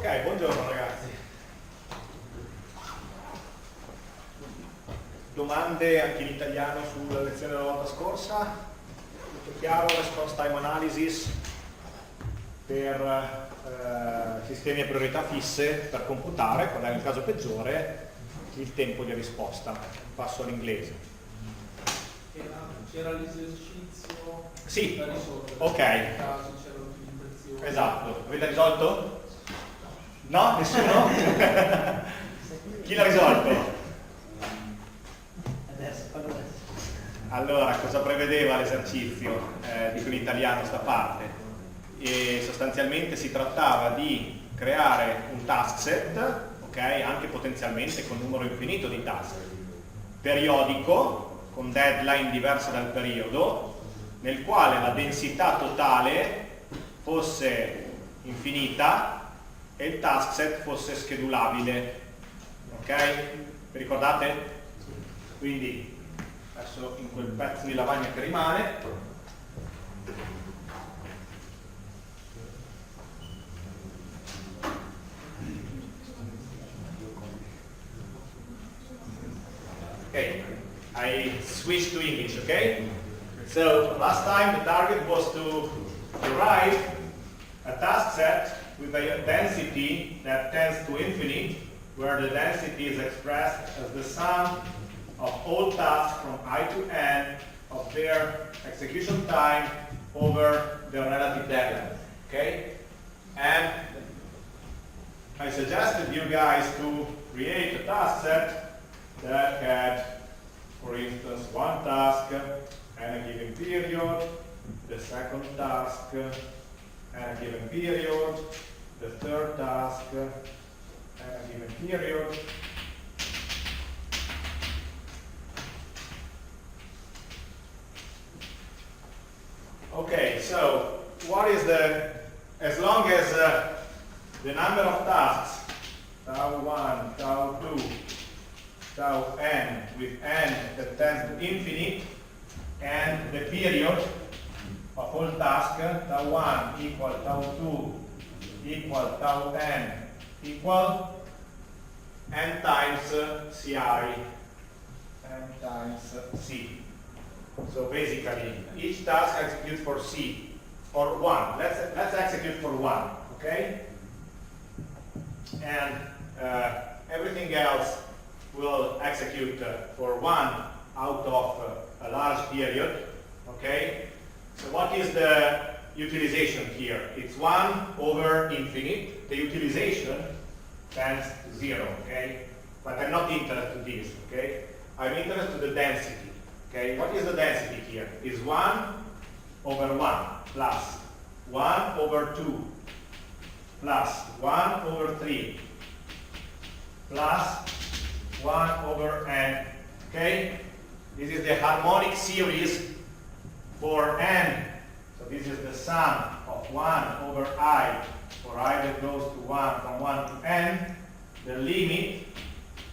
Ok, buongiorno ragazzi. Domande anche in italiano sulla lezione della volta scorsa? Tutto chiaro? Response time analysis per sistemi a priorità fisse per computare, quando è il caso peggiore, il tempo di risposta. Passo all'inglese. C'era l'esercizio sì. da risolvere. Ok. Nel caso c'era l'utilizzazione. Esatto. Avete risolto? No? Nessuno? Chi l'ha risolto? Allora, cosa prevedeva l'esercizio? Dico in italiano sta parte. E sostanzialmente si trattava di creare un task set, ok? Anche potenzialmente con numero infinito di task, periodico, con deadline diverse dal periodo, nel quale la densità totale fosse infinita e il task set fosse schedulabile, ok? Vi ricordate? Quindi adesso in quel pezzo di lavagna che rimane okay, I switch to English, okay? So last time the target was to derive a task set with a density that tends to infinite, where the density is expressed as the sum of all tasks from I to n of their execution time over their relative deadline, okay? And I suggested you guys to create a task set that had, for instance, one task and a given period, the second task and a given period, the third task and a given period. Okay, so what is as long as the number of tasks, tau 1, tau 2, tau n, with n that tends to infinite, and the period of all tasks, tau 1 equal tau 2 equal tau n equal n times ci, n times c. So basically, each task executes for c, for 1. Let's execute for 1, okay? And everything else will execute for 1 out of a large period, okay? So what is the utilization here? It's 1 over infinite. The utilization tends to 0, okay? But I'm not interested in this, okay? I'm interested in the density. Okay, what is the density here? Is 1 over 1 plus 1 over 2 plus 1 over 3 plus 1 over n. Okay? This is the harmonic series for n. So this is the sum of 1 over I, for I that goes to 1 from 1 to n. The limit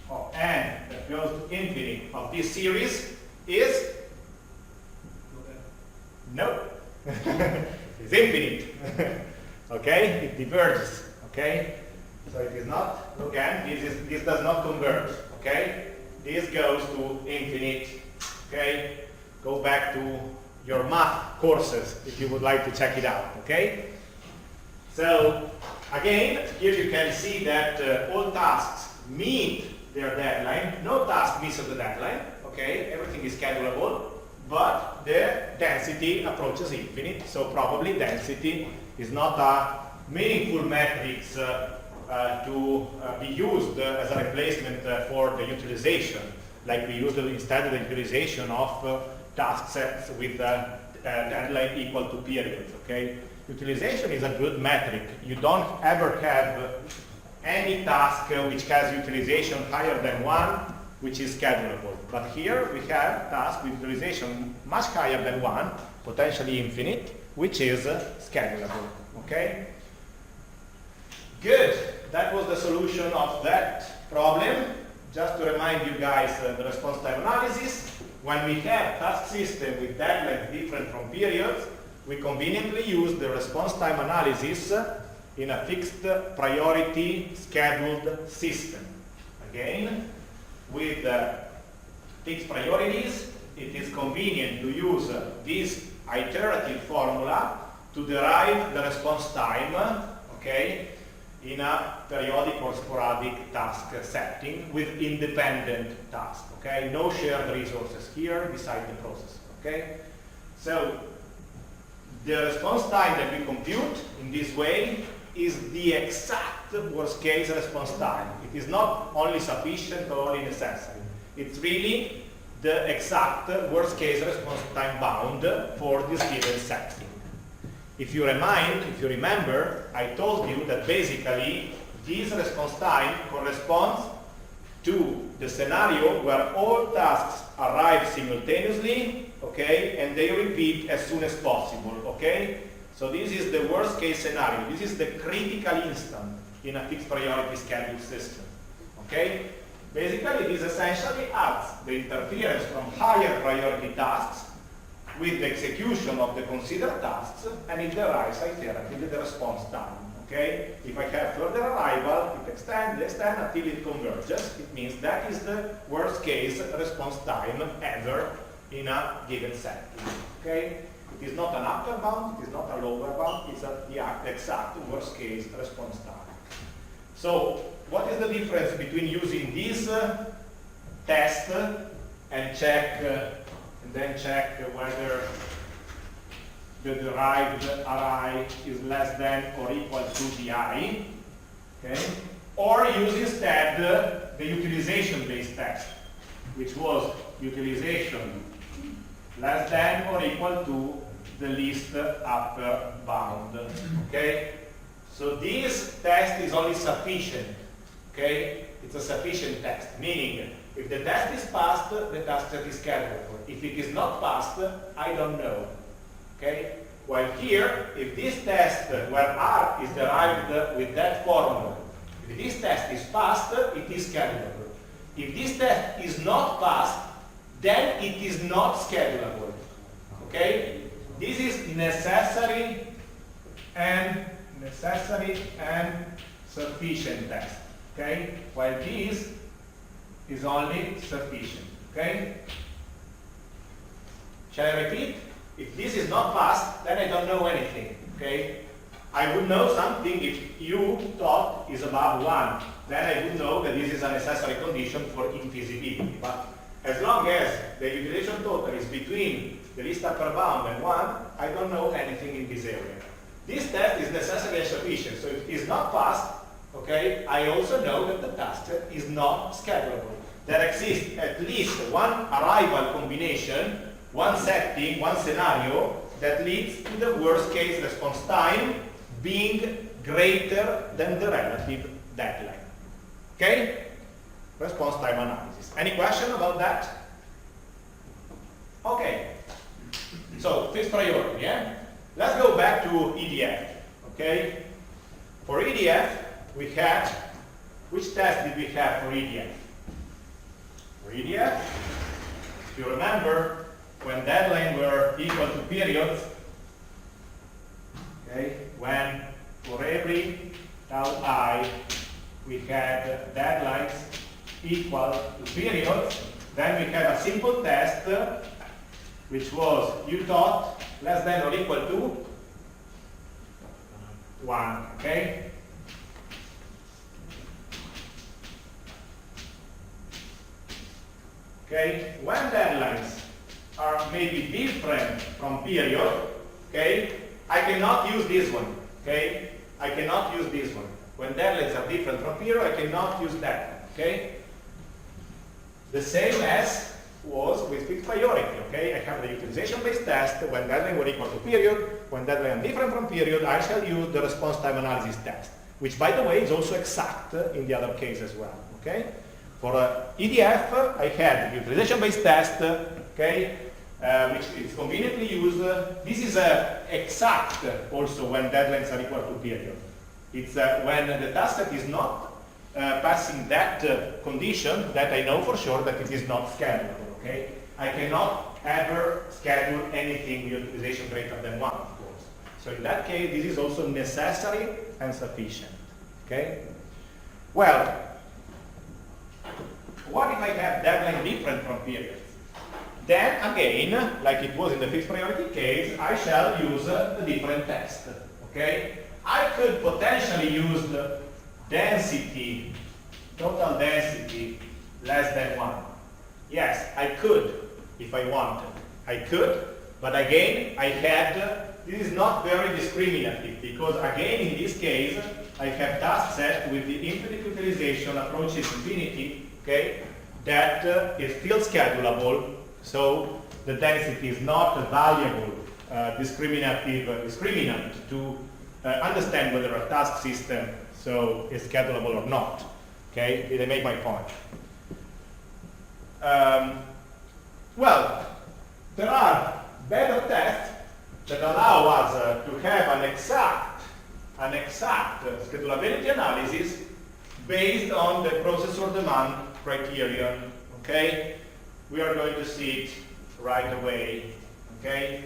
of n that goes to infinity of this series is no. It's infinite. Okay, it diverges. Okay, so it is not. Again, this does not converge. Okay, this goes to infinite. Okay, go back to your math courses if you would like to check it out. Okay, so again, here you can see that all tasks meet their deadline. No task misses the deadline. Okay, everything is schedulable, but the density approaches infinite, so probably density is not a meaningful metric to be used as a replacement for the utilization, like we used instead of the utilization of task sets with deadline equal to periods. Okay, utilization is a good metric. You don't ever have any task which has utilization higher than 1, which is schedulable. But here we have tasks with utilization much higher than 1, potentially infinite, which is schedulable. Okay? Good. That was the solution of that problem. Just to remind you guys the response time analysis. When we have task system with deadlines different from periods, we conveniently use the response time analysis in a fixed priority scheduled system. Again, with fixed priorities, it is convenient to use this iterative formula to derive the response time, okay, in a periodic or sporadic task setting with independent tasks, okay? No shared resources here beside the process, okay? So the response time that we compute in this way is the exact worst case response time. It is not only sufficient or only necessary. It's really the exact worst case response time bound for this given setting. If you remember, I told you that basically this response time corresponds to the scenario where all tasks arrive simultaneously, okay, and they repeat as soon as possible, okay? So this is the worst case scenario. This is the critical instant in a fixed priority schedule system, okay? Basically, this essentially adds the interference from higher priority tasks with the execution of the considered tasks, and it derives iteratively the response time, okay? If I have further arrival, it extends until it converges. It means that is the worst case response time ever in a given setting, okay? It is not an upper bound, it is not a lower bound, it's the exact worst case response time. So, what is the difference between using this test and then check whether the derived Ri is less than or equal to Di, okay? Or use instead the utilization-based test, which was utilization less than or equal to the least upper bound, okay? So this test is only sufficient, okay? It's a sufficient test, meaning if the test is passed, the task set is schedulable. If it is not passed, I don't know, okay? While here, if this test where R is derived with that formula, if this test is passed, it is schedulable. If this test is not passed, then it is not schedulable, okay? This is necessary and sufficient test, okay? While this is only sufficient, okay? Shall I repeat? If this is not passed, then I don't know anything, okay? I would know something if U thought is above 1. Then I would know that this is a necessary condition for infeasibility. But as long as the utilization total is between the least upper bound and 1, I don't know anything in this area. This test is necessary and sufficient, so if it is not passed, okay, I also know that the task is not schedulable. There exists at least one arrival combination, one setting, one scenario that leads to the worst case response time being greater than the relative deadline. Okay? Response time analysis. Any question about that? Okay. So, fixed priority, yeah? Let's go back to EDF, okay? For EDF, we had, which test did we have for EDF? For EDF, if you remember, when deadlines were equal to periods, okay, when for every tau I we had deadlines equal to periods, then we had a simple test which was U dot less than or equal to 1, okay? Okay, when deadlines are maybe different from period, okay, I cannot use this one, okay? I cannot use this one. When deadlines are different from period, I cannot use that one, okay? The same as was with fixed priority, okay? I have the utilization-based test. When deadline were equal to period, when deadline are different from period, I shall use the response time analysis test, which by the way is also exact in the other case as well, okay? For EDF, I had the utilization-based test, okay, which is conveniently used. This is exact also when deadlines are equal to period. It's when the task set is not passing that condition that I know for sure that it is not schedulable, okay? I cannot ever schedule anything with utilization greater than 1, of course. So in that case, this is also necessary and sufficient. Okay? Well, what if I have deadline different from periods? Then again, like it was in the fixed priority case, I shall use a different test. Okay? I could potentially use the density, total density less than 1. Yes, I could if I wanted. I could, but again, I had, this is not very discriminative because again, in this case, I have task set with the infinite utilization approaches infinity, okay, that is still schedulable, so the density is not a valuable discriminant to understand whether a task system is schedulable or not. Okay, did I make my point? Well, there are better tests that allow us to have an exact schedulability analysis based on the processor demand criterion. Okay, we are going to see it right away. Okay,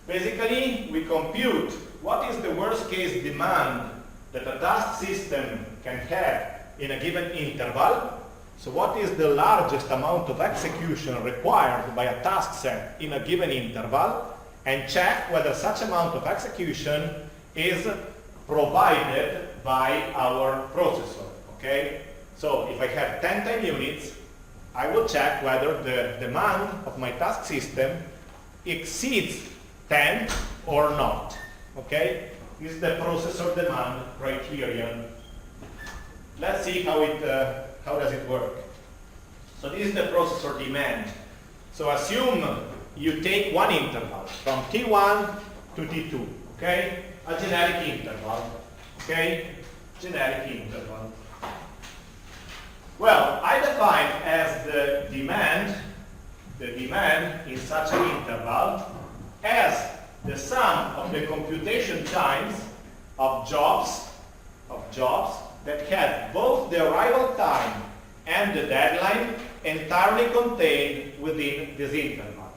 basically we compute what is the worst case demand that a task system can have in a given interval. So what is the largest amount of execution required by a task set in a given interval, and check whether such amount of execution is provided by our processor. Okay? So if I have 10 time units, I will check whether the demand of my task system exceeds 10 or not. Okay? This is the processor demand criterion. Let's see how does it work. So this is the processor demand. So assume you take one interval from T1 to T2, okay? A generic interval, okay? Generic interval. Well, I define as the demand in such an interval as the sum of the computation times of jobs that have both the arrival time and the deadline entirely contained within this interval.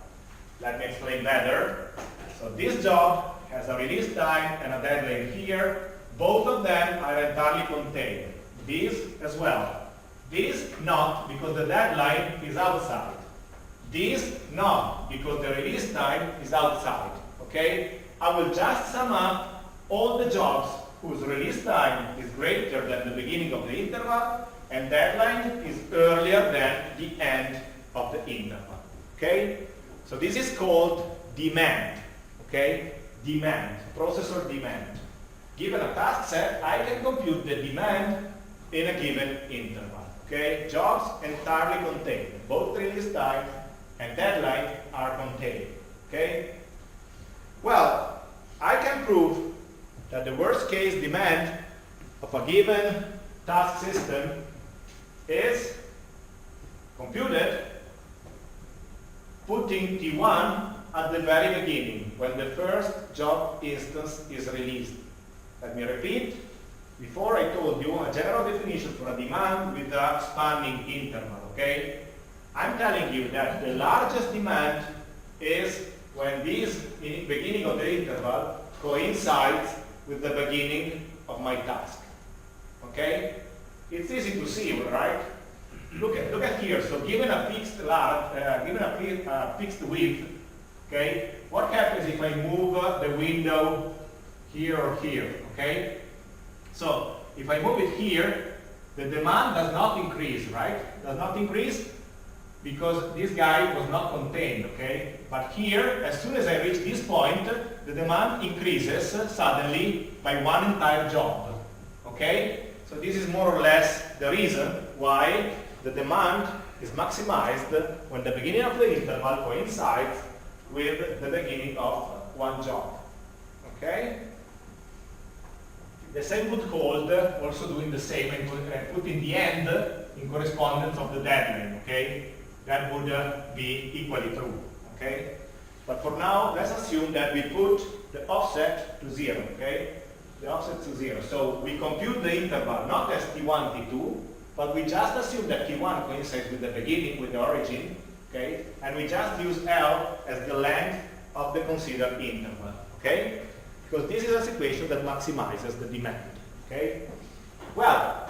Let me explain better. So this job has a release time and a deadline here. Both of them are entirely contained. This as well. This not, because the deadline is outside. This not, because the release time is outside. Okay? I will just sum up all the jobs whose release time is greater than the beginning of the interval and deadline is earlier than the end of the interval. Okay? So this is called demand. Okay? Demand, processor demand. Given a task set, I can compute the demand in a given interval. Okay? Jobs entirely contained. Both release time and deadline are contained. Okay? Well, I can prove that the worst case demand of a given task system is computed putting T1 at the very beginning, when the first job instance is released. Let me repeat. Before I told you a general definition for a demand with a spanning interval, okay? I'm telling you that the largest demand is when this beginning of the interval coincides with the beginning of my task. Okay? It's easy to see, right? Look at here. So given a fixed fixed width, okay, what happens if I move the window here or here? Okay? So if I move it here, the demand does not increase, right? Does not increase because this guy was not contained, okay? But here, as soon as I reach this point, the demand increases suddenly by one entire job, okay? So this is more or less the reason why the demand is maximized when the beginning of the interval coincides with the beginning of one job, okay? The same would hold also doing the same and putting the end in correspondence of the deadline, okay? That would be equally true, okay? But for now, let's assume that we put the offset to 0, okay? The offset to 0. So we compute the interval not as T1, T2, but we just assume that T1 coincides with the beginning, with the origin, okay? And we just use L as the length of the considered interval, okay? because this is a situation that maximizes the demand. Okay? Well,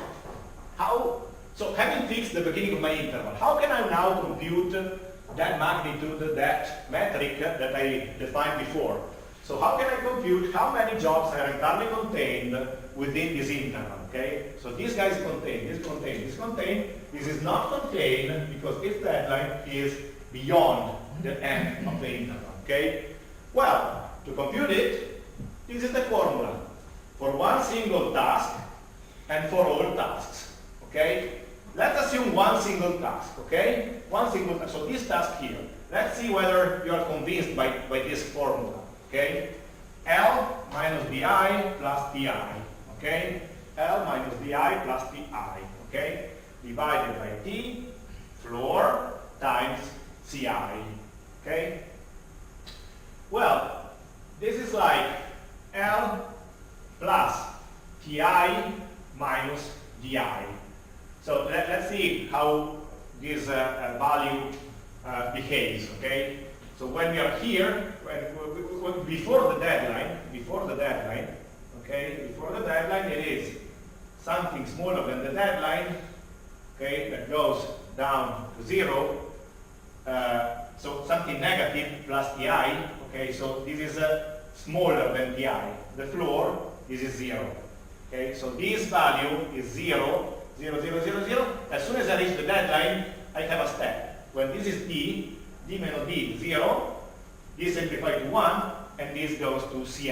so having fixed the beginning of my interval, how can I now compute that magnitude, that metric that I defined before? So how can I compute how many jobs are entirely contained within this interval? Okay? So this guy is contained, this contained, this contained. This is not contained because its deadline is beyond the end of the interval. Okay? Well, to compute it, this is the formula for one single task and for all tasks. Okay? Let's assume one single task. Okay? One single task. So this task here. Let's see whether you are convinced by this formula. Okay? L minus di plus di. Okay? L minus di plus di. Okay? Divided by T floor times Ci. Okay? Well, this is like L plus Ti minus di. So let's see how this value behaves. Okay? So when we are here, before the deadline, it is something smaller than the deadline, okay, that goes down to 0. So something negative plus Ti, okay, so this is smaller than Ti. The floor, this is 0. Okay, so this value is 0, 0, 0, 0, 0. As soon as I reach the deadline, I have a step. When this is D minus D, 0, this simplifies to 1, and this goes to Ci,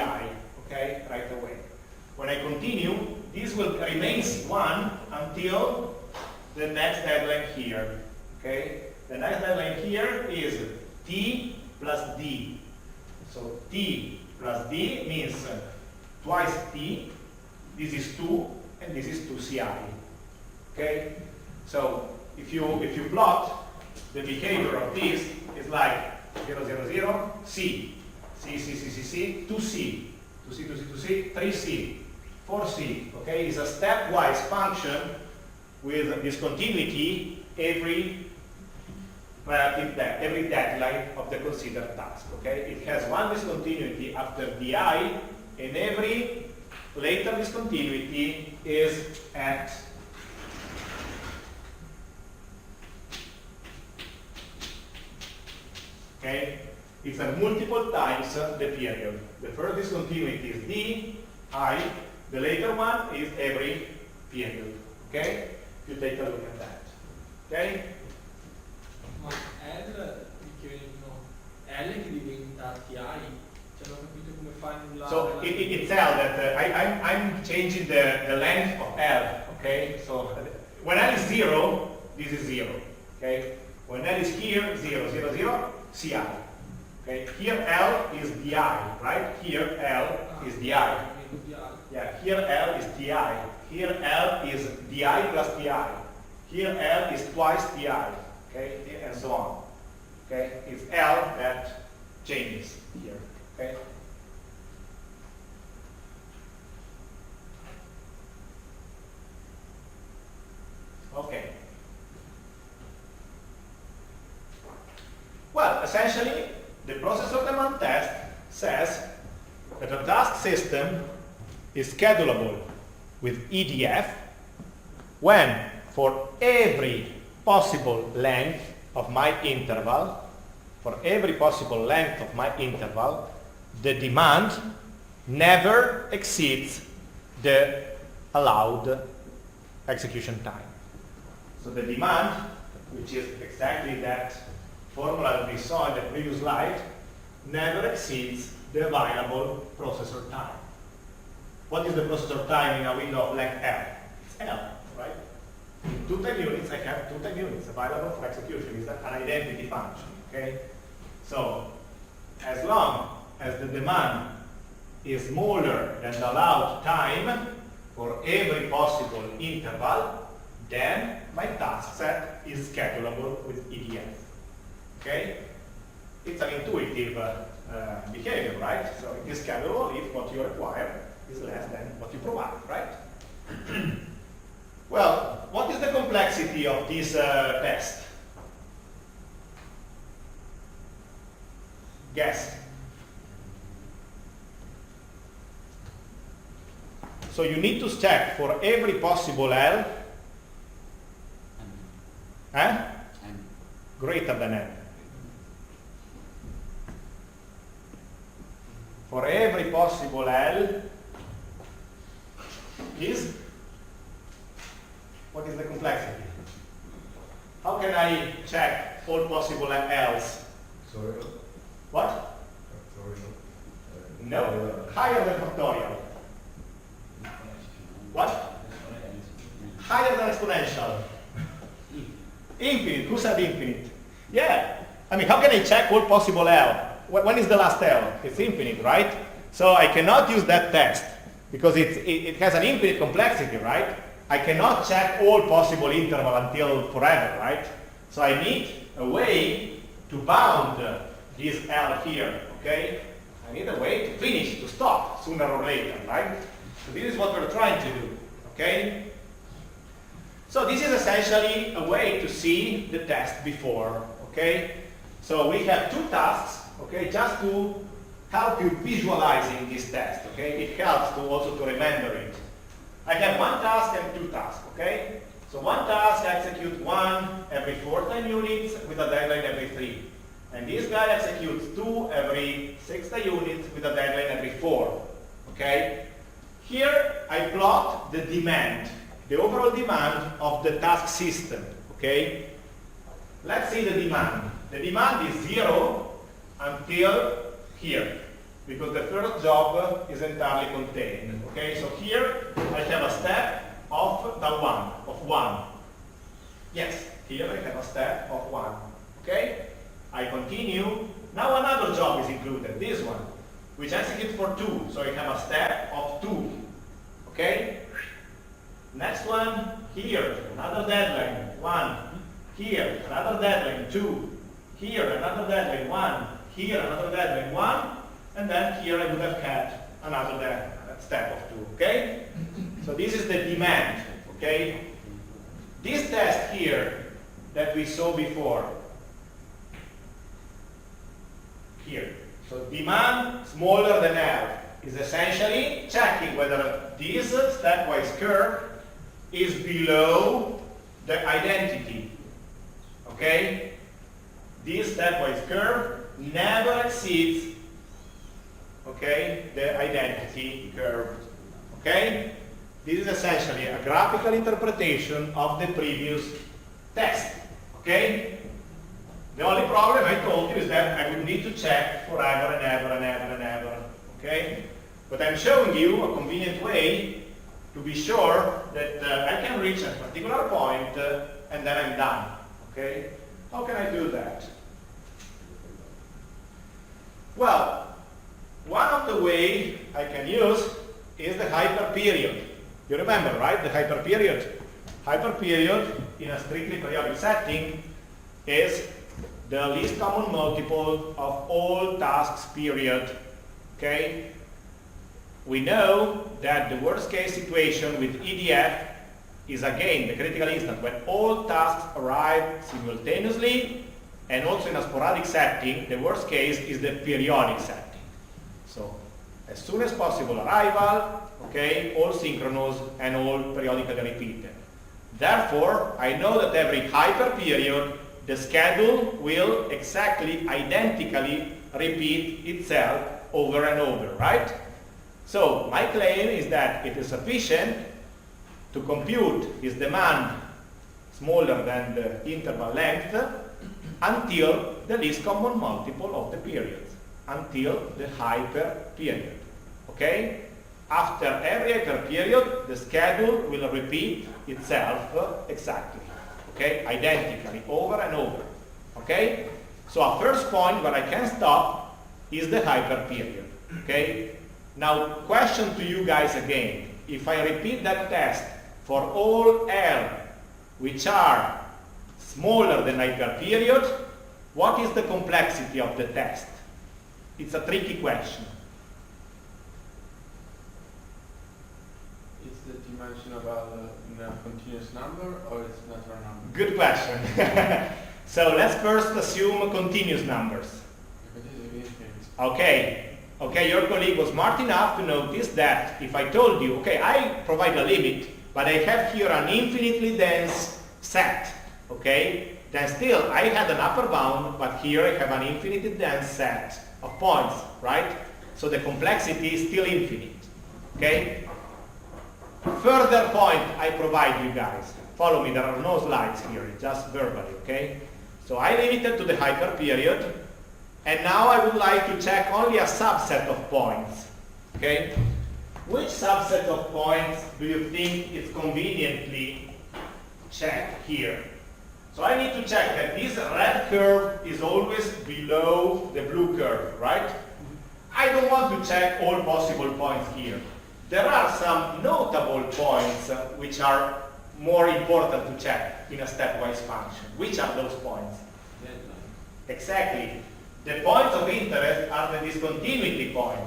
okay, right away. When I continue, this will remain 1 until the next deadline here, okay? The next deadline here is T plus D. So T plus D means twice T, this is 2, and this is 2 Ci, okay? So if you plot the behavior of this, it's like 0, 0, 0, C, C, C, C, C, C, 2C, 2C, 2C, 2C, 3C, 4C, okay? It's a stepwise function with discontinuity every deadline of the considered task, okay? It has one discontinuity after Di, and every later discontinuity is at okay? It's a multiple times the period. The first discontinuity is D, I, the later one is every period, okay? You take a look at that, okay? Ma L che diventa Ti, cioè non ho capito come fa a annullare. So it's L that I'm changing the length of L, okay? So when L is 0, this is 0, okay? When L is here, 0, 0, 0, Ci. Okay? Here L is Di, right? Here L is Di. Yeah, here L is Ti. Here L is Di plus Ti. Here L is twice Ti. Okay, and so on. Okay, it's L that changes here. Okay. Okay. Well, essentially, the process of demand test says that a task system is schedulable with EDF when for every possible length of my interval, the demand never exceeds the allowed execution time. So the demand, which is exactly that formula that we saw in the previous slide, never exceeds the available processor time. What is the processor time in a window of length L? It's L, right? In 2 time units, I have 2 time units available for execution. It's an identity function, okay? So, as long as the demand is smaller than the allowed time for every possible interval, then my task set is schedulable with EDF. Okay? It's an intuitive behavior, right? So it is schedulable if what you require is less than what you provide, right? Well, what is the complexity of this test? Guess. So you need to check for every possible L, greater than n. For every possible L is, what is the complexity? How can I check all possible L's? Factorial. What? Factorial. No, higher than factorial. What? Higher than exponential. Infinite. Who said infinite? Yeah. I mean, how can I check all possible L? When is the last L? It's infinite, right? So I cannot use that test because it has an infinite complexity, right? I cannot check all possible interval until forever, right? So I need a way to bound this L here, okay? I need a way to finish, to stop sooner or later, right? So this is what we're trying to do, okay? So this is essentially a way to see the test before, okay? So we have two tasks, okay, just to help you visualizing this test, okay? It helps to also to remember it. I have one task and two tasks, okay? So one task I execute one every 4 time units with a deadline every 3. And this guy executes 2 every 6 units with a deadline every 4, okay? Here I plot the demand, the overall demand of the task system, okay? Let's see the demand. The demand is 0 until here, because the first job is entirely contained, okay? So here I have a step of the 1. Yes, here I have a step of 1, okay? I continue. Now another job is included, this one, which executes for 2. So I have a step of 2, okay? Next one, here, another deadline, 1. Here, another deadline, 2. Here, another deadline, 1. Here, another deadline, 1. And then here I would have had another step of 2, okay? So this is the demand, okay? This test here that we saw before, here. So demand smaller than L is essentially checking whether this stepwise curve is below the identity. Okay? This stepwise curve never exceeds, okay, the identity curve. Okay? This is essentially a graphical interpretation of the previous test. Okay? The only problem I told you is that I would need to check forever and ever and ever and ever. Okay? But I'm showing you a convenient way to be sure that I can reach a particular point and then I'm done. Okay? How can I do that? Well, one of the ways I can use is the hyperperiod. You remember, right? The hyperperiod. Hyperperiod in a strictly periodic setting is the least common multiple of all tasks period. Okay? We know that the worst case situation with EDF is again the critical instant when all tasks arrive simultaneously, and also in a sporadic setting, the worst case is the periodic setting. So as soon as possible arrival, okay, all synchronous and all periodically repeated. Therefore, I know that every hyperperiod the schedule will exactly, identically repeat itself over and over, right? So my claim is that it is sufficient to compute this demand smaller than the interval length until the least common multiple of the periods, until the hyperperiod, okay? After every hyperperiod, the schedule will repeat itself exactly. Okay, identically, over and over. Okay? So our first point where I can stop is the hyperperiod. Okay? Now, question to you guys again. If I repeat that test for all L which are smaller than hyperperiod, what is the complexity of the test? It's a tricky question. Is the dimension of a continuous number or it's natural number? Good question. So let's first assume continuous numbers. If it is infinite. Okay. okay, your colleague was smart enough to notice that if I told you, okay, I provide a limit, but I have here an infinitely dense set, okay, then still I had an upper bound, but here I have an infinitely dense set of points, right? So the complexity is still infinite, okay? Further point I provide you guys. Follow me, there are no slides here, just verbally, okay? So I limited to the hyperperiod, and now I would like to check only a subset of points, okay? Which subset of points do you think is conveniently checked here? So I need to check that this red curve is always below the blue curve, right? I don't want to check all possible points here. There are some notable points which are more important to check in a stepwise function. Which are those points? Exactly. The points of interest are the discontinuity point.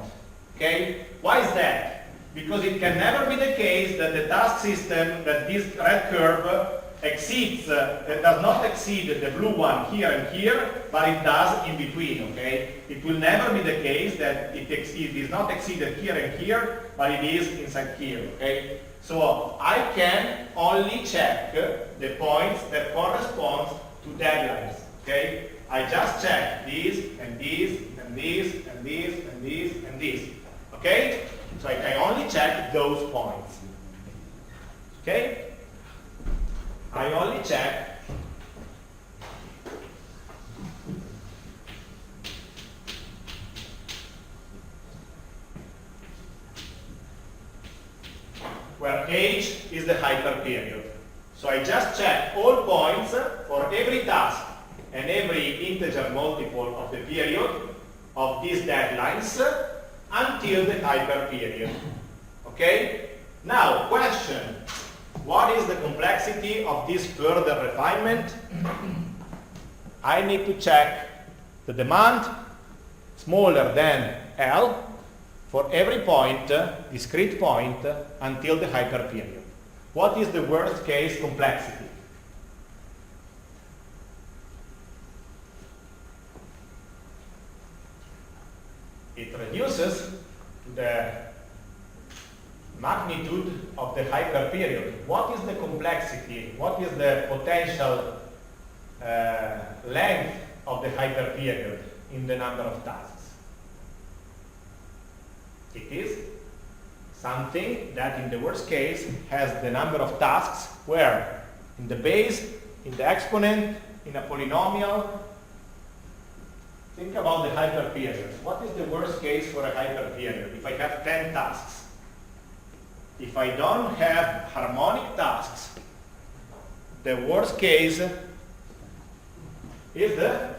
Okay? Why is that? Because it can never be the case that the task system, that this red curve exceeds, does not exceed the blue one here and here, but it does in between, okay? It will never be the case that it is not exceeded here and here, but it is inside here, okay? So I can only check the points that correspond to deadlines, okay? I just check these and these and these and these and these and these, okay? So I can only check those points, okay? I only check where h is the hyperperiod. So I just check all points for every task and every integer multiple of the period of these deadlines until the hyperperiod. Okay? Now, question. What is the complexity of this further refinement? I need to check the demand smaller than L for every point, discrete point, until the hyperperiod. What is the worst case complexity? It reduces to the magnitude of the hyperperiod. What is the complexity? What is the potential length of the hyperperiod in the number of tasks? It is something that in the worst case has the number of tasks where in the base, in the exponent, in a polynomial. Think about the hyperperiod. What is the worst case for a hyperperiod? If I have 10 tasks. If I don't have harmonic tasks, the worst case is the...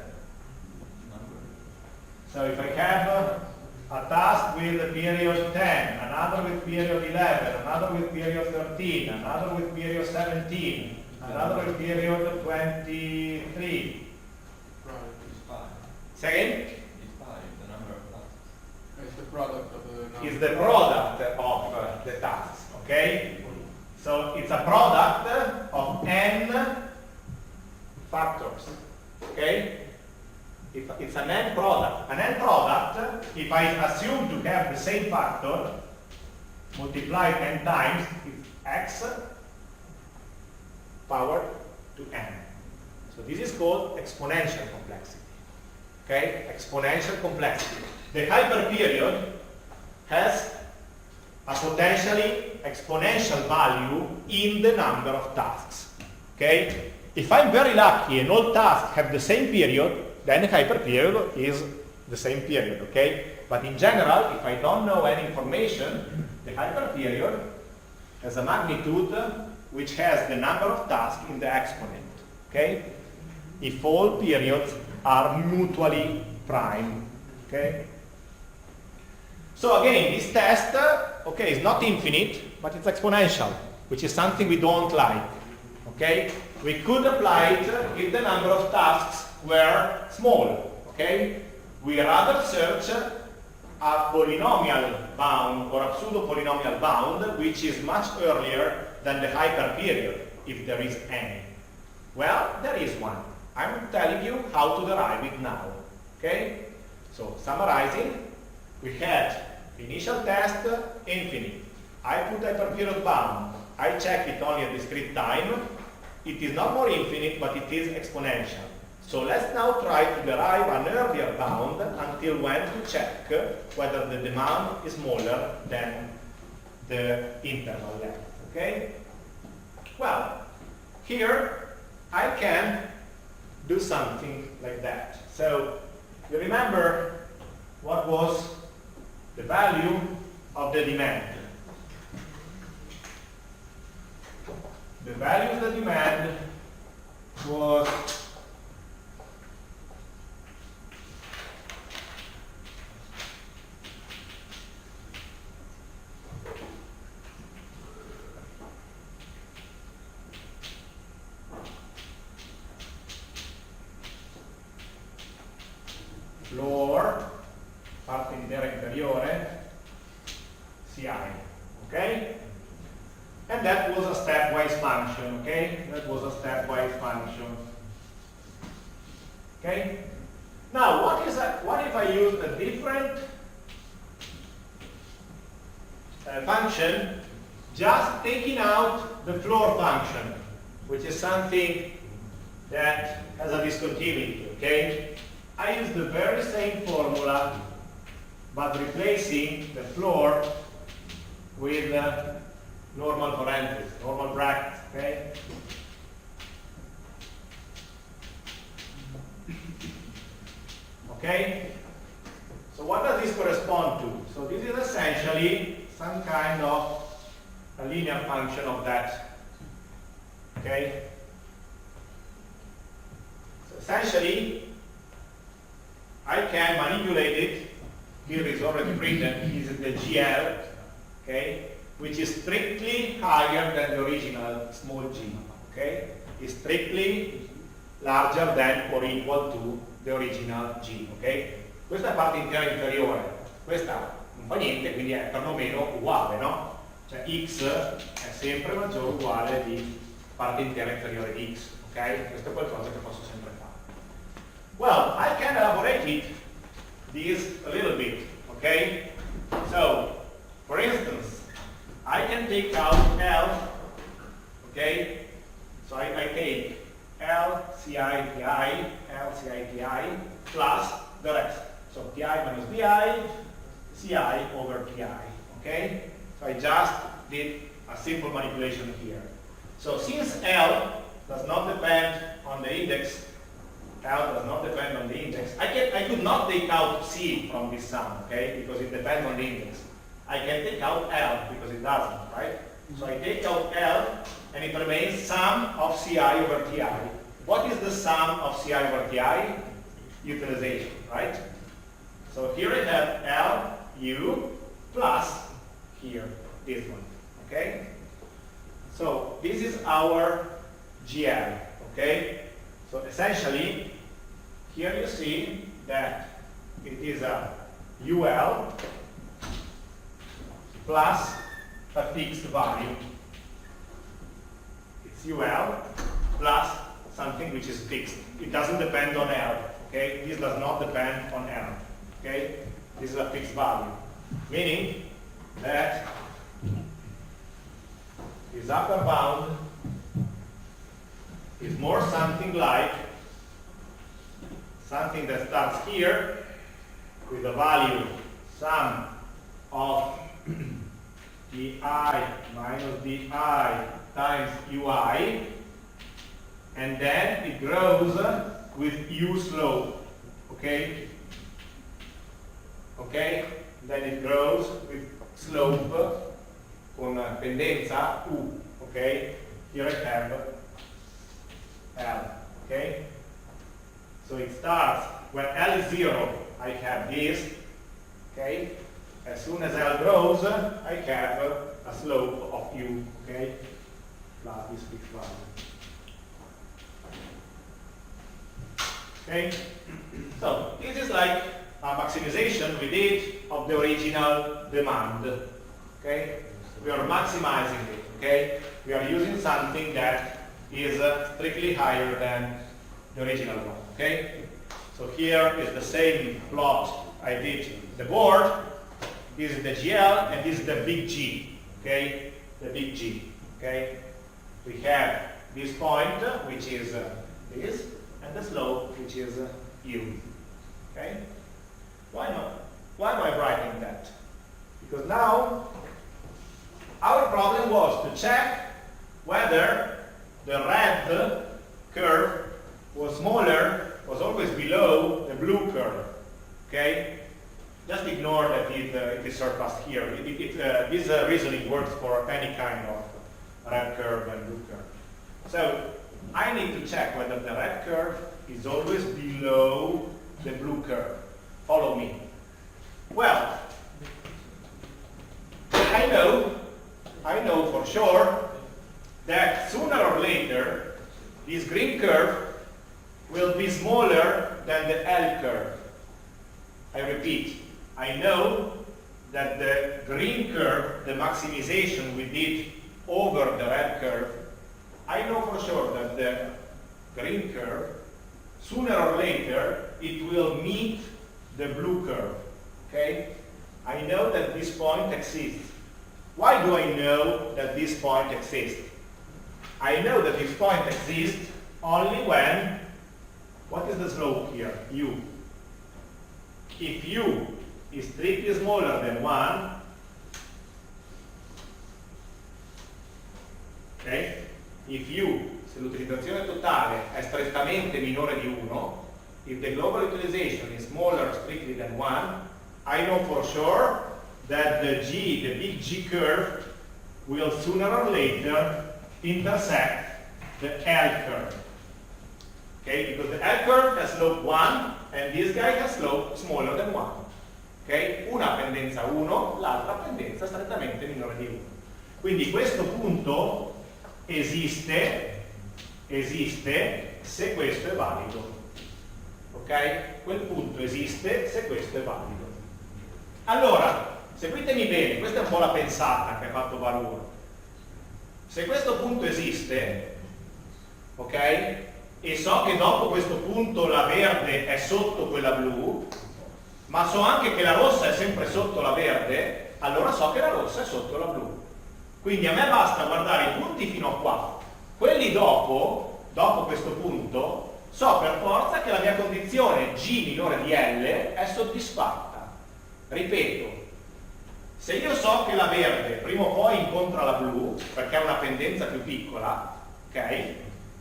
So if I have a task with a period 10, another with period 11, another with period 13, another with period 17, another with period 23. Second? It's 5, the number of tasks. It's the product of the number. Is the product of the tasks, okay? So it's a product of n factors, okay? If it's an n product. An n product, if I assume to have the same factor, multiplied n times, is x powered to n. So this is called exponential complexity. Okay? Exponential complexity. The hyperperiod has a potentially exponential value in the number of tasks. Okay? If I'm very lucky and all tasks have the same period, then the hyperperiod is the same period, okay? But in general, if I don't know any information, the hyperperiod has a magnitude which has the number of tasks in the exponent, okay? If all periods are mutually prime, okay? So again, this test, okay, is not infinite, but it's exponential, which is something we don't like, okay? We could apply it if the number of tasks were small, okay? We rather search a polynomial bound or a pseudo-polynomial bound which is much earlier than the hyperperiod, if there is any. Well, there is one. I'm telling you how to derive it now, okay? So, summarizing, we had initial test, infinite. I put hyperperiod bound. I check it only at discrete time. It is not more infinite, but it is exponential. So let's now try to derive an earlier bound until when to check whether the demand is smaller than the interval length. Okay? Well, here I can do something like that. So you remember what was the value of the demand? The value of the demand was floor, parte intera inferiore, Ci, okay? And that was a stepwise function, okay? That was a stepwise function. Okay? Now, what if I use a different function, just taking out the floor function, which is something that has a discontinuity, okay? I use the very same formula, but replacing the floor with normal parentheses, normal brackets, okay? Okay? So what does this correspond to? So this is essentially some kind of a linear function of that. Okay? So essentially, I can manipulate it. Here is already written, is the GL, okay, which is strictly higher than the original small g, okay? Is strictly larger than or equal to the original g, ok? Questa è parte intera inferiore, questa non fa niente, quindi è perlomeno uguale, no? Cioè x è sempre maggiore o uguale di parte intera inferiore di x, ok? Questo è qualcosa che posso sempre fare. Well, I can elaborate this a little bit, okay? So, for instance, I can take out L, okay? So I take LCI TI plus the rest. So TI minus DI, CI over TI, okay? So I just did a simple manipulation here. So since L does not depend on the index, I could not take out C from this sum, okay? Because it depends on the index. I can take out L because it doesn't, right? So I take out L and it remains sum of Ci over Ti. What is the sum of Ci over Ti? Utilization, right? So here I have L, U, plus here, this one, okay? So this is our GL, okay? So essentially, here you see that it is a UL plus a fixed value. It's UL plus something which is fixed. It doesn't depend on L, okay? This does not depend on L, okay? This is a fixed value, meaning that this upper bound is more something like something that starts here with the value sum of di minus di times ui, and then it grows with u slope, okay? Okay? Then it grows with slope con pendenza u, okay? Here I have L, okay? So it starts, when L is 0, I have this, okay? As soon as L grows, I have a slope of u, okay? Plus this fixed value. Okay? So this is like a maximization we did of the original demand. Okay? We are maximizing it, okay? We are using something that is strictly higher than the original one, okay? So here is the same plot I did the board, This is the GL, and this is the big G, okay? The big G, okay? We have this point, which is this, and the slope, which is U, okay? Why not? Why am I writing that? Because now, our problem was to check whether the red curve was smaller, was always below the blue curve, okay? Just ignore that it is surpassed here. This reasoning works for any kind of red curve and blue curve. So I need to check whether the red curve is always below the blue curve. Follow me. Well, I know for sure that sooner or later this green curve will be smaller than the L curve. I repeat, I know that the green curve, the maximization we did over the red curve, I know for sure that the green curve, sooner or later, it will meet the blue curve, okay? I know that this point exists. Why do I know that this point exists? I know that this point exists only when, what is the slope here? U. If U is strictly smaller than 1, okay? If U, se l'utilizzazione totale è strettamente minore di 1, if the global utilization is smaller strictly than 1, I know for sure that the G, the big G curve, will sooner or later intersect the L curve. Okay, because the L curve has slope 1 and this guy has slope smaller than 1. Okay? Una pendenza 1, l'altra pendenza strettamente minore di 1. Quindi questo punto esiste se questo è valido. Ok? Quel punto esiste se questo è valido. Allora, seguitemi bene, questa è un po' la pensata che ha fatto Valuro. Se questo punto esiste, ok? E so che dopo questo punto la verde è sotto quella blu, ma so anche che la rossa è sempre sotto la verde, allora so che la rossa è sotto la blu. Quindi a me basta guardare i punti fino a qua. Quelli dopo questo punto, so per forza che la mia condizione G minore di L è soddisfatta. Ripeto, se io so che la verde prima o poi incontra la blu, perché ha una pendenza più piccola, ok?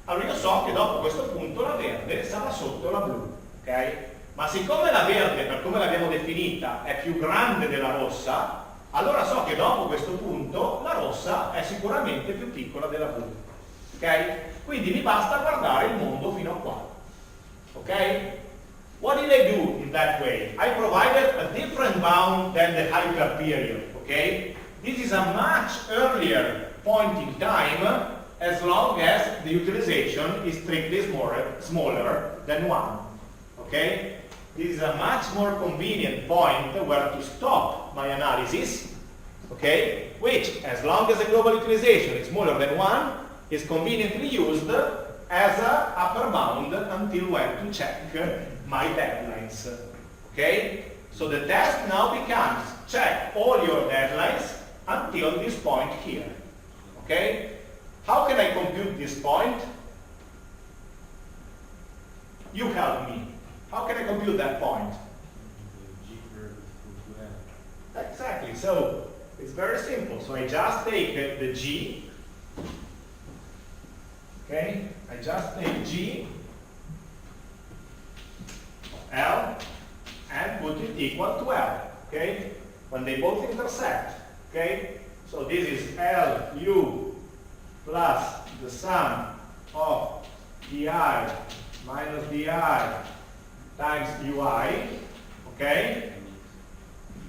Allora io so che dopo questo punto la verde sarà sotto la blu, ok? Ma siccome la verde, per come l'abbiamo definita, è più grande della rossa, allora so che dopo questo punto la rossa è sicuramente più piccola della blu, ok? Quindi mi basta guardare il mondo fino a qua, ok? What did I do in that way? I provided a different bound than the hyper period, okay? This is a much earlier point in time as long as the utilization is strictly smaller than 1, okay? This is a much more convenient point where to stop my analysis, okay? Which, as long as the global utilization is smaller than 1, is conveniently used as an upper bound until when to check my deadlines, okay? So the test now becomes check all your deadlines until this point here, okay? How can I compute this point? You help me. How can I compute that point? Exactly, so it's very simple. So I just take the G, okay? I just take G L and put it equal to L, okay? When they both intersect, okay? So this is LU plus the sum of DI minus DI times UI, okay?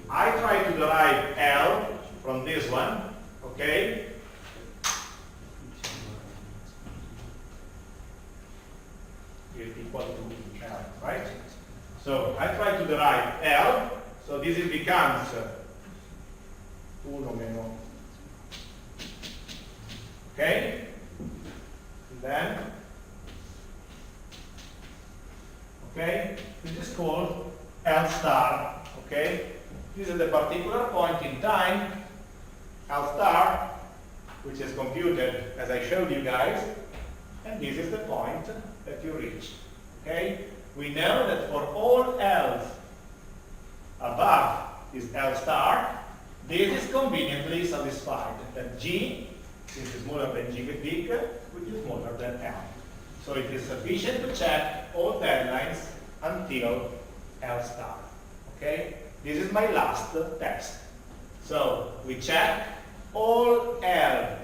I try to derive L from this one, okay? Is equal to L, right? So I try to derive L, so this becomes 1 meno, okay? And then, okay, this is called L star, okay? This is the particular point in time, L star, which is computed as I showed you guys, and this is the point that you reach. Okay? We know that for all L's above is L star, this is conveniently satisfied, that G, since it's smaller than G big, which is smaller than L. So it is sufficient to check all deadlines until L star. Okay? This is my last test. So we check all L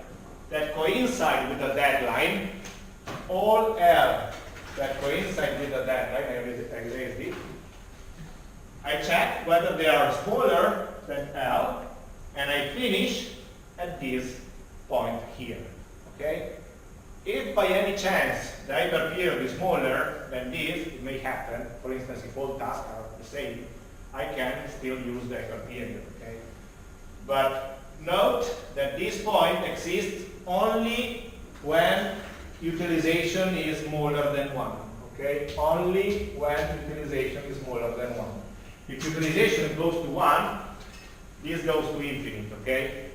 that coincide with the deadline, all L that coincide with the deadline, I erased it. I check whether they are smaller than L, and I finish at this point here. Okay? If by any chance the hyperperiod is smaller than this, it may happen. For instance, if all tasks are the same, I can still use the hyperperiod. Okay? But note that this point exists only when utilization is smaller than 1. Okay? Only when utilization is smaller than 1. If utilization goes to 1, this goes to infinite. Okay?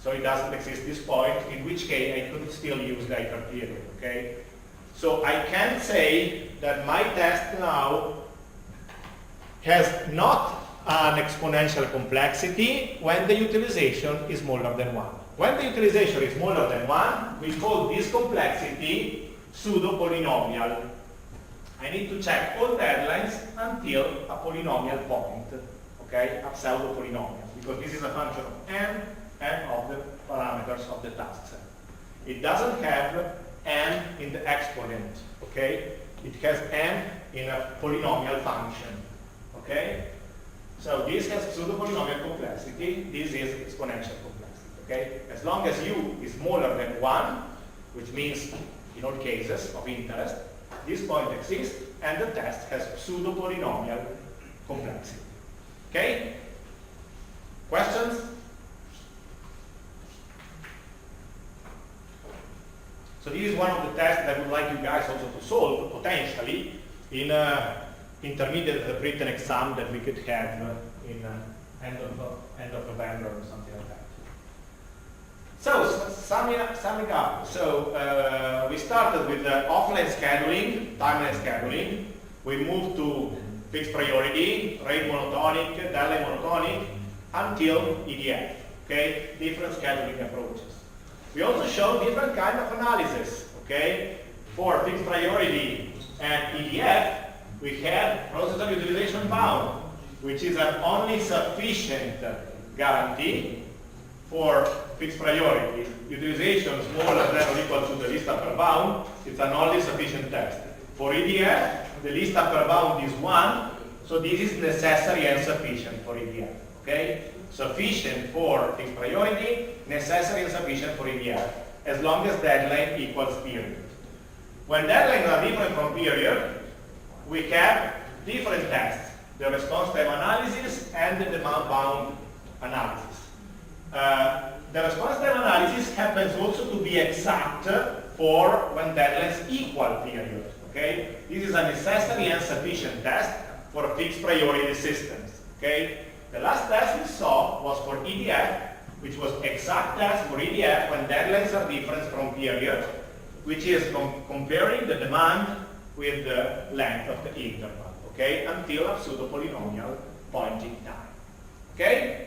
So it doesn't exist this point, in which case I could still use the hyperperiod. Okay? So I can say that my test now has not an exponential complexity when the utilization is smaller than 1. When the utilization is smaller than 1, we call this complexity pseudo-polynomial. I need to check all deadlines until a polynomial point, okay, a pseudo-polynomial, because this is a function of n and of the parameters of the task set. It doesn't have n in the exponent, okay? It has n in a polynomial function, okay? So this has pseudo-polynomial complexity, this is exponential complexity, okay? As long as u is smaller than 1, which means in all cases of interest, this point exists and the test has pseudo-polynomial complexity, okay? Questions? So this is one of the tests that I would like you guys also to solve, potentially, in intermediate written exam that we could have in end of November or something like that. So, summing up. So, we started with offline scheduling, timeline scheduling. We moved to fixed priority, rate monotonic, deadline monotonic, until EDF. Okay, different scheduling approaches. We also showed different kind of analysis, okay? For fixed priority and EDF, we have processor utilization bound, which is an only sufficient guarantee for fixed priority. Utilization smaller than or equal to the least upper bound, it's an only sufficient test. For EDF, the least upper bound is 1, so this is necessary and sufficient for EDF, okay? Sufficient for fixed priority, necessary and sufficient for EDF, as long as deadline equals period. When deadlines are different from period, we have different tests, the response time analysis and the demand bound analysis. The response time analysis happens also to be exact for when deadlines equal period. Okay? This is a necessary and sufficient test for fixed priority systems. Okay? The last test we saw was for EDF, which was exact test for EDF when deadlines are different from period, which is comparing the demand with the length of the interval, okay, until a pseudo-polynomial point in time. Okay?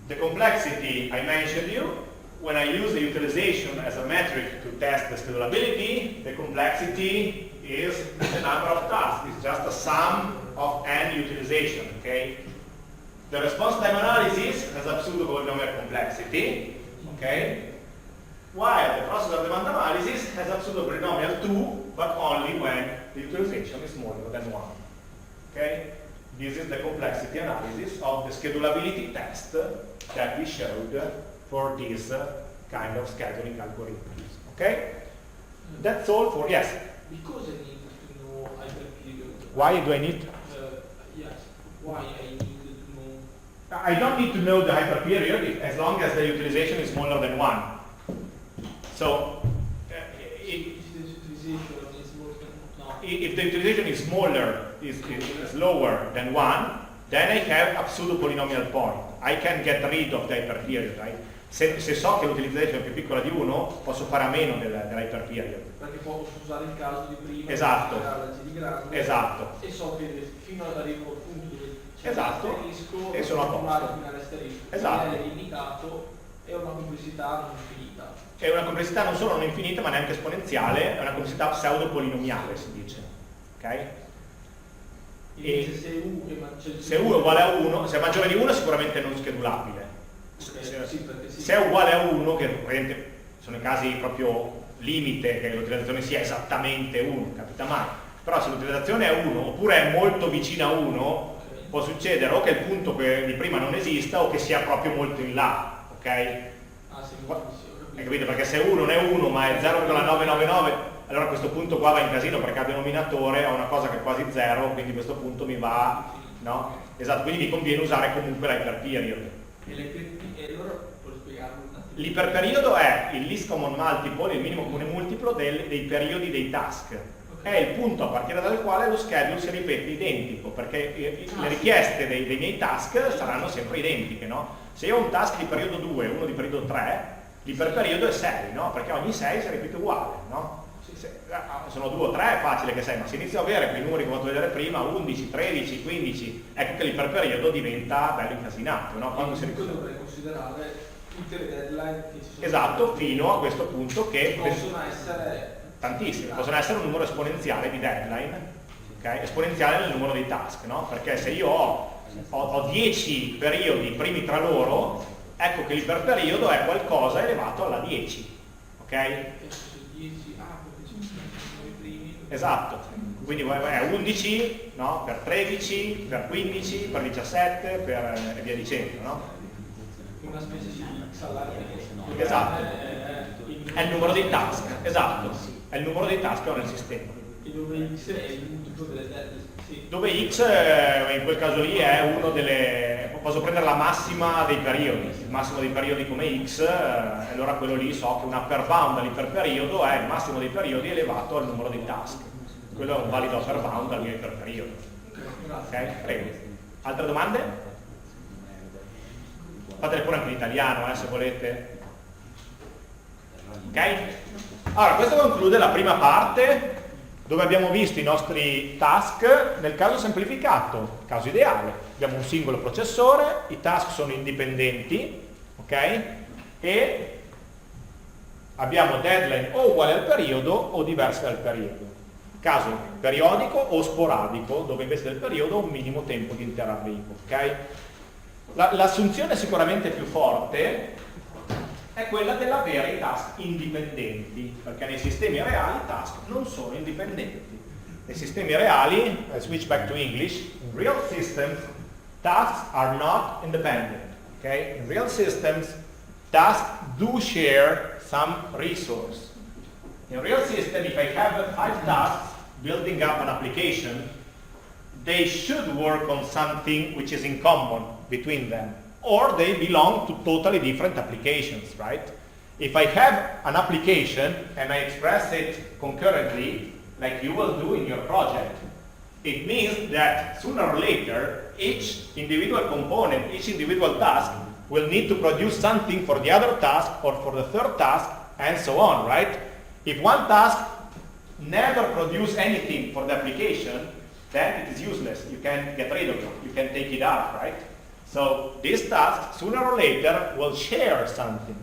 The complexity I mentioned you, when I use the utilization as a metric to test the schedulability, the complexity is the number of tasks. It's just a sum of n utilization, okay? The response time analysis has a pseudo-polynomial complexity, okay? While the processor demand analysis has a pseudo-polynomial too, but only when the utilization is smaller than 1, okay? This is the complexity analysis of the schedulability test that we showed for this kind of scheduling algorithms, okay? That's all for, yes? Because I need to know hyperperiod. Why do I need? Yes, why I need to know? I don't need to know the hyperperiod as long as the utilization is smaller than 1. So, If the utilization is more than, no. if the utilization is smaller is lower than 1, then I have a pseudo polynomial point. I can get rid of the hyperperiod, right? Se so che l'utilizzazione è più piccola di 1, posso fare a meno dell'hyperperiod. Perché posso usare il caso di prima, esatto, la G di grande, esatto, e so che fino ad arrivo al punto dove c'è esatto, l'asterisco, e sono a posto. fino all'asterisco, esatto. è limitato, è una complessità non infinita. È una complessità non solo non infinita ma neanche esponenziale, è una complessità pseudo-polinomiale si dice. Ok? E se U è uguale a 1, se è maggiore di 1 è sicuramente non schedulabile. Se è uguale a 1, che praticamente sono i casi proprio limite che l'utilizzazione sia esattamente 1, capita mai, però se l'utilizzazione è 1 oppure è molto vicina a 1, può succedere o che il punto di prima non esista o che sia proprio molto in là, ok? Ah, sì, hai capito? Perché se 1 non è 1 ma è 0,999, allora a questo punto qua va in casino perché a denominatore ha una cosa che è quasi 0, quindi a questo punto mi va, no? Esatto, quindi mi conviene usare comunque l'hyperperiod. E allora puoi spiegarlo un attimo? L'iperperiodo è il least common multiple, il minimo comune multiplo dei periodi dei task. È il punto a partire dal quale lo schedule si ripete identico, perché le richieste dei miei task saranno sempre identiche, no? Se io ho un task di periodo 2 e uno di periodo 3, l'iperperiodo è 6, no? Perché ogni 6 si ripete uguale, no? Se sono 2 o 3 è facile che 6, ma se inizio a avere quei numeri che ho fatto vedere prima, 11, 13, 15, ecco che l'iperperiodo diventa bello incasinato, no? Quando si dovrei considerare tutte le deadline che ci sono. Esatto, fino a questo punto che possono essere tantissime, possono essere un numero esponenziale di deadline, okay? Esponenziale nel numero dei task, no? Perché se io ho 10 periodi primi tra loro, ecco che l'iperperiodo è qualcosa elevato alla 10, ok? Esatto, quindi è 11, no? Per 13, per 15, per 17, e via dicendo, no? Una specie di salario. Esatto, è il numero dei task, esatto, è il numero dei task che ho nel sistema. E dove x è il multiplo delle deadline. Sì. Dove x in quel caso lì è uno delle... posso prendere la massima dei periodi, il massimo dei periodi come x, e allora quello lì so che un upper bound all'iperperiodo è il massimo dei periodi elevato al numero di task. Quello è un valido upper bound al mio iperperiodo. Ok? Prego. Altre domande? Fatele pure anche in italiano, se volete. Ok? Allora, questo conclude la prima parte dove abbiamo visto i nostri task nel caso semplificato, caso ideale. Abbiamo un singolo processore, i task sono indipendenti, ok? E abbiamo deadline o uguale al periodo o diverse dal periodo. Caso periodico o sporadico, dove invece del periodo ho un minimo tempo di interarrivo, ok? L'assunzione sicuramente più forte è quella dell'avere i task indipendenti, perché nei sistemi reali i task non sono indipendenti. Nei sistemi reali, switch back to English, in real systems tasks are not independent. Okay? In real systems tasks do share some resource. In real system, if I have 5 tasks building up an application, they should work on something which is in common between them. Or they belong to totally different applications, right? If I have an application and I express it concurrently, like you will do in your project, it means that sooner or later, each individual component, each individual task will need to produce something for the other task or for the third task, and so on, right? If one task never produces anything for the application, then it is useless. You can get rid of it. You can take it out, right? So these tasks, sooner or later, will share something.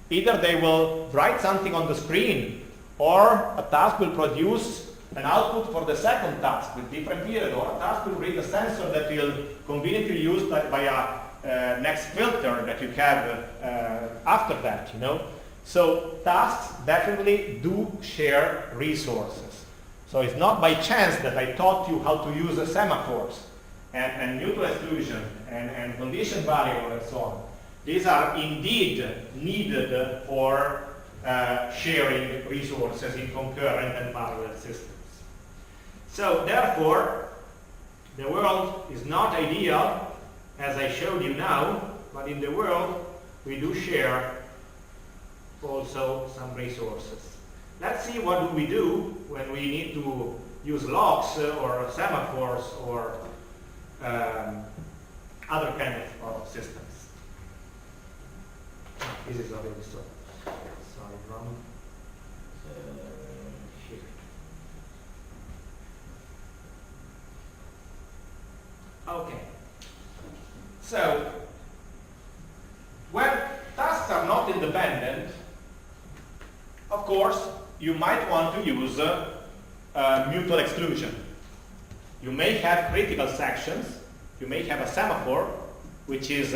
Either they will write something on the screen, or a task will produce an output for the second task with different period, or a task will read a sensor that will conveniently used by a next filter that you have after that, you know. So tasks definitely do share resources. So it's not by chance that I taught you how to use semaphores and neutral exclusion and condition variable and so on. These are indeed needed for sharing resources in concurrent and parallel systems. So therefore, the world is not ideal, as I showed you now, but in the world we do share also some resources. Let's see what do we do when we need to use locks or semaphores or other kind of systems. This is already so. Sorry, wrong. Here. Okay. So, when tasks are not independent, of course, you might want to use mutual exclusion. You may have critical sections. You may have a semaphore, which is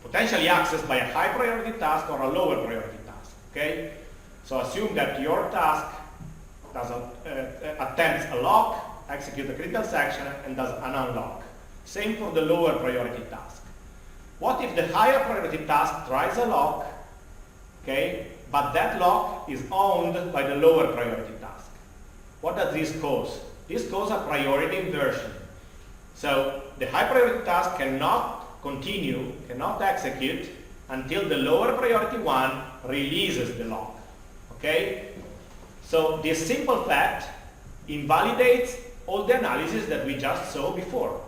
potentially accessed by a high priority task or a lower priority task. Okay? So assume that your task does attempts a lock, executes a critical section, and does an unlock. Same for the lower priority task. What if the higher priority task tries a lock, okay, but that lock is owned by the lower priority task? What does this cause? This causes a priority inversion. So the high priority task cannot continue, cannot execute until the lower priority one releases the lock. Okay? So this simple fact invalidates all the analysis that we just saw before.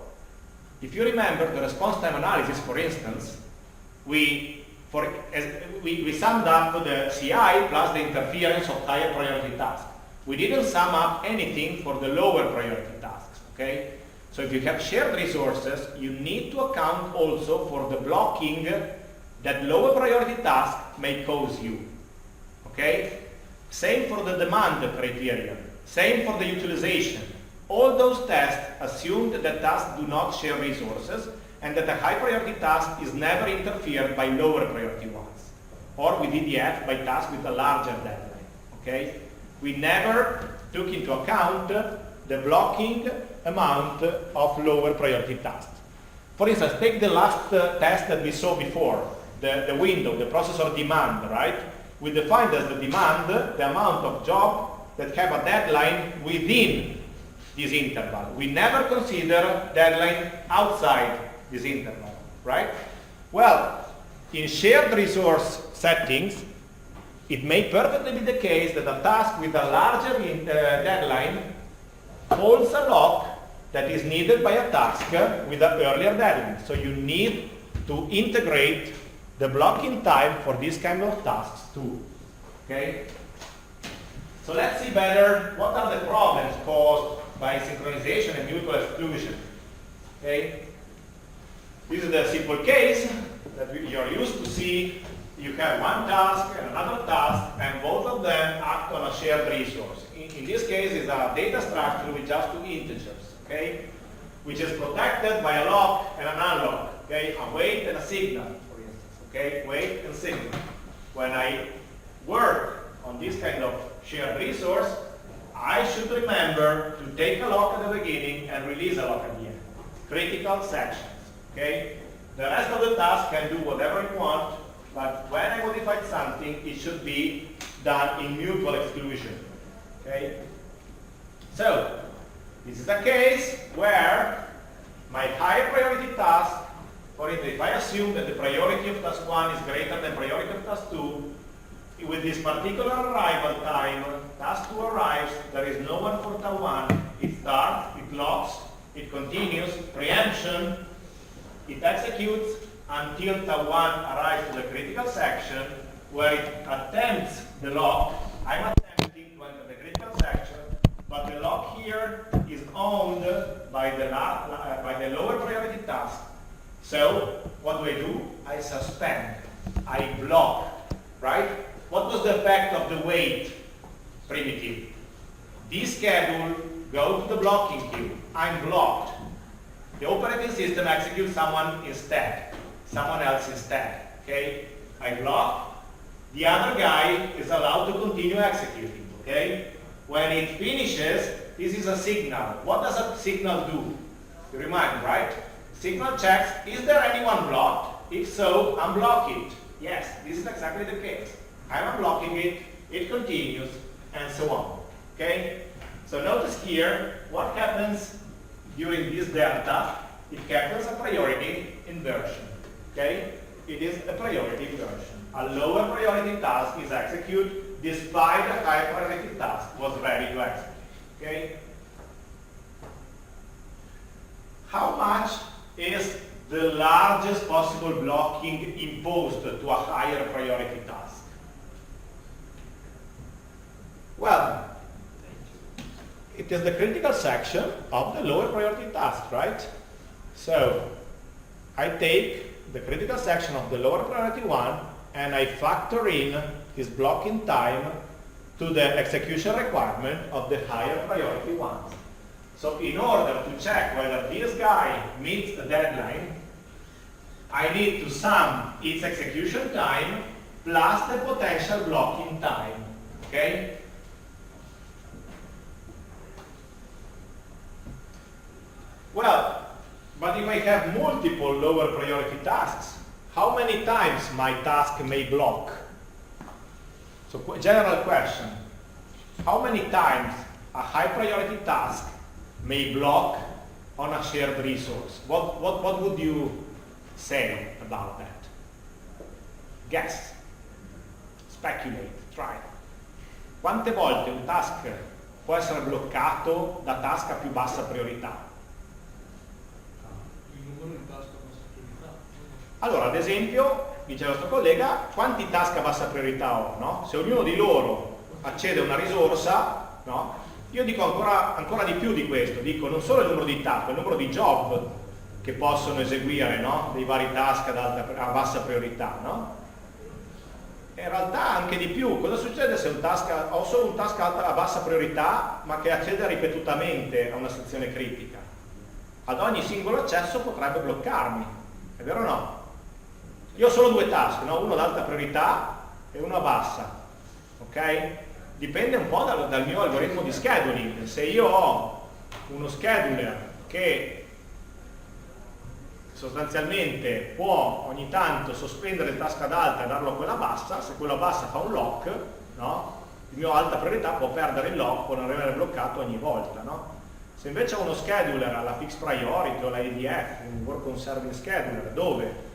If you remember the response time analysis, for instance, we summed up the CI plus the interference of higher priority tasks. We didn't sum up anything for the lower priority tasks. Okay? So if you have shared resources, you need to account also for the blocking that lower priority task may cause you. Okay? Same for the demand criterion. Same for the utilization. All those tests assumed that tasks do not share resources and that a high priority task is never interfered by lower priority ones, or with EDF by tasks with a larger deadline. Okay? We never took into account the blocking amount of lower priority tasks. For instance, take the last test that we saw before, the window, the processor demand, right? We defined as the demand the amount of job that have a deadline within this interval. We never consider deadline outside this interval, right? Well, in shared resource settings, it may perfectly be the case that a task with a larger deadline holds a lock that is needed by a task with an earlier deadline. So you need to integrate the blocking time for this kind of tasks too. Okay? So let's see better what are the problems caused by synchronization and mutual exclusion. Okay? This is the simple case that you're used to see. You have one task and another task, and both of them act on a shared resource. In this case, it's a data structure with just two integers, okay, which is protected by a lock and an unlock, okay, a wait and a signal, for instance, okay, wait and signal. When I work on this kind of shared resource, I should remember to take a lock at the beginning and release a lock at the end. Critical sections, okay? The rest of the task can do whatever you want, but when I modify something, it should be done in mutual exclusion, okay? So, this is a case where my higher priority task, for instance, if I assume that the priority of task 1 is greater than priority of task 2, with this particular arrival time, task 2 arrives, there is no one for task 1, it starts, it locks, it continues, preemption, it executes until task 1 arrives to the critical section where it attempts the lock. I'm attempting to enter the critical section, but the lock here is owned by the lower priority task. So what do? I suspend, I block, right? What was the effect of the wait primitive? This schedule goes to the blocking queue. I'm blocked. The operating system executes someone else instead. Okay? I block. The other guy is allowed to continue executing. Okay? When it finishes, this is a signal. What does a signal do? You remind, right? Signal checks, is there anyone blocked? If so, unblock it. Yes, this is exactly the case. I'm unblocking it, it continues, and so on. Okay? So notice here, what happens during this delta? It happens a priority inversion. Okay? It is a priority inversion. A lower priority task is executed despite a high priority task was ready to execute. Okay? How much is the largest possible blocking imposed to a higher priority task? Well, it is the critical section of the lower priority task, right? So, I take the critical section of the lower priority one and I factor in his blocking time to the execution requirement of the higher priority ones. So in order to check whether this guy meets the deadline, I need to sum its execution time plus the potential blocking time. Okay? Well, but if I have multiple lower priority tasks, how many times my task may block? So general question, how many times a high priority task may block on a shared resource? What would you say about that? Guess, speculate, try. Quante volte un task può essere bloccato da task a più bassa priorità? Allora, ad esempio, dice il nostro collega, quanti task a bassa priorità ho? No? Se ognuno di loro accede a una risorsa, no? Io dico ancora di più di questo, dico non solo il numero di task, ma il numero di job che possono eseguire, no? Dei vari task a bassa priorità. No? E in realtà anche di più. Cosa succede se ho solo un task a bassa priorità ma che accede ripetutamente a una sezione critica? Ad ogni singolo accesso potrebbe bloccarmi, è vero o no? Io ho solo due task, no? Uno ad alta priorità e uno a bassa, ok? Dipende un po' dal mio algoritmo di scheduling. Se io ho uno scheduler che sostanzialmente può ogni tanto sospendere il task ad alta e darlo a quella bassa, se quella bassa fa un lock, no? Il mio alta priorità può perdere il lock, può non rimanere bloccato ogni volta, no? Se invece ho uno scheduler alla fixed priority o la EDF, un work conserving scheduler, dove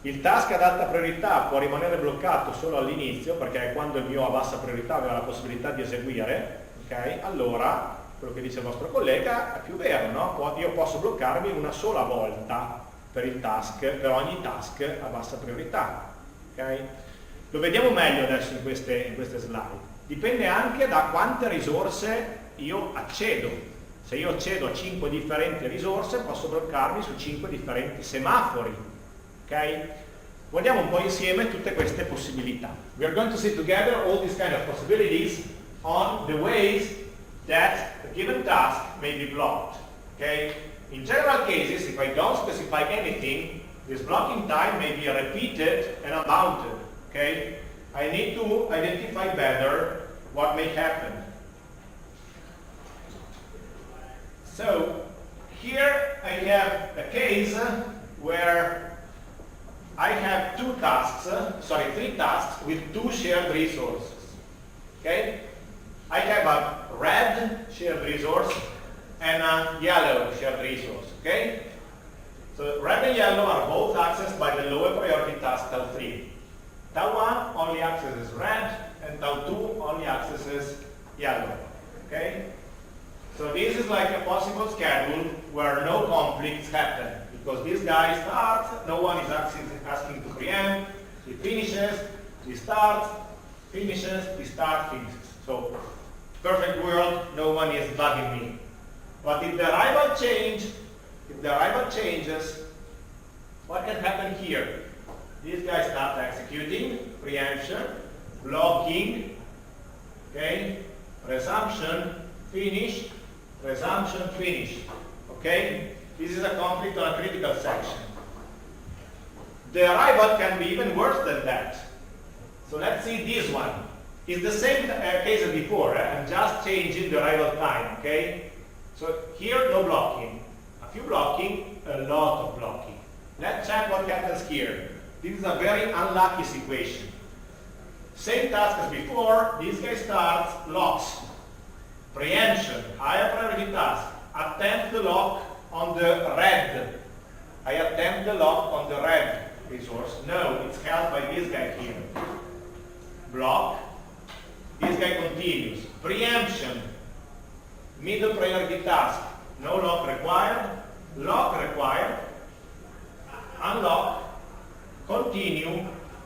il task ad alta priorità può rimanere bloccato solo all'inizio, perché è quando il mio a bassa priorità aveva la possibilità di eseguire, ok? Allora, quello che dice il vostro collega è più vero, no? Io posso bloccarmi una sola volta per ogni task a bassa priorità, ok? Lo vediamo meglio adesso in queste slide. Dipende anche da quante risorse io accedo. Se io accedo a 5 differenti risorse, posso bloccarmi su 5 differenti semafori. Ok? Guardiamo un po' insieme tutte queste possibilità. We are going to see together all these kind of possibilities on the ways that a given task may be blocked. Okay? In general cases, if I don't specify anything, this blocking time may be repeated and unbounded. Okay? I need to identify better what may happen. So, here I have a case where I have three tasks with two shared resources. Okay? I have a red shared resource and a yellow shared resource. Okay? So red and yellow are both accessed by the lower priority task tau 3. Tau 1 only accesses red and tau 2 only accesses yellow. Okay? So this is like a possible schedule where no conflicts happen. Because this guy starts, no one is asking to preempt, he finishes, he starts, finishes, he starts, finishes. So, perfect world, no one is bugging me. But if the arrival changes, what can happen here? This guy starts executing, preemption, blocking, okay, resumption, finish, resumption, finish, okay? This is a conflict on a critical section. The arrival can be even worse than that. So let's see this one. It's the same case as before. I'm just changing the arrival time, okay? So here, no blocking. A few blocking, a lot of blocking. Let's check what happens here. This is a very unlucky situation. Same task as before. This guy starts, locks. Preemption, higher priority task. Attempt the lock on the red. I attempt the lock on the red resource. No, it's held by this guy here. Block. This guy continues. Preemption. priority task, no lock required, lock required, unlock, continue,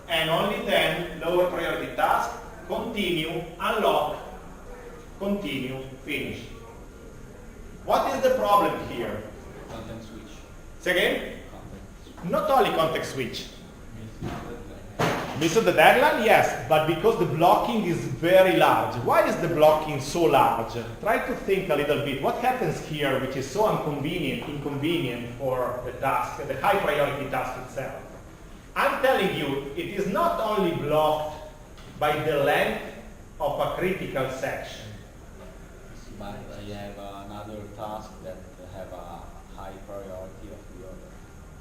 and only then lower priority task, continue, unlock, continue, finish. What is the problem here? Content switch. Say again? Content. Not only context switch. Miss Miss the deadline, yes, but because the blocking is very large. Why is the blocking so large? Try to think a little bit. What happens here which is so inconvenient for the task, the high priority task itself? I'm telling you, it is not only blocked by the length of a critical section. But I have another task that have a high priority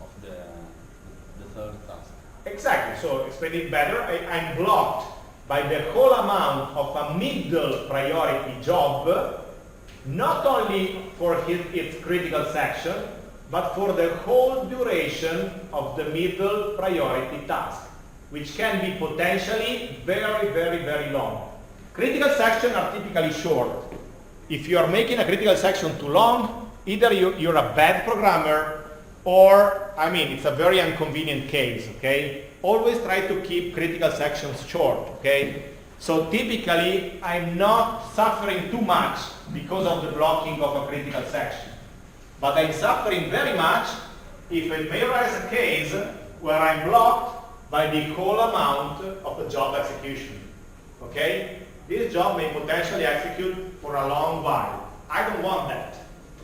of the third task. Exactly, so explain it better. I'm blocked by the whole amount of a middle priority job, not only for its critical section, but for the whole duration of the middle priority task, which can be potentially very, very, very long. Critical sections are typically short. If you are making a critical section too long, either you're a bad programmer or, I mean, it's a very inconvenient case, okay? Always try to keep critical sections short, okay? So typically, I'm not suffering too much because of the blocking of a critical section. But I'm suffering very much if I may arise a case where I'm blocked by the whole amount of the job execution, okay? This job may potentially execute for a long while. I don't want that,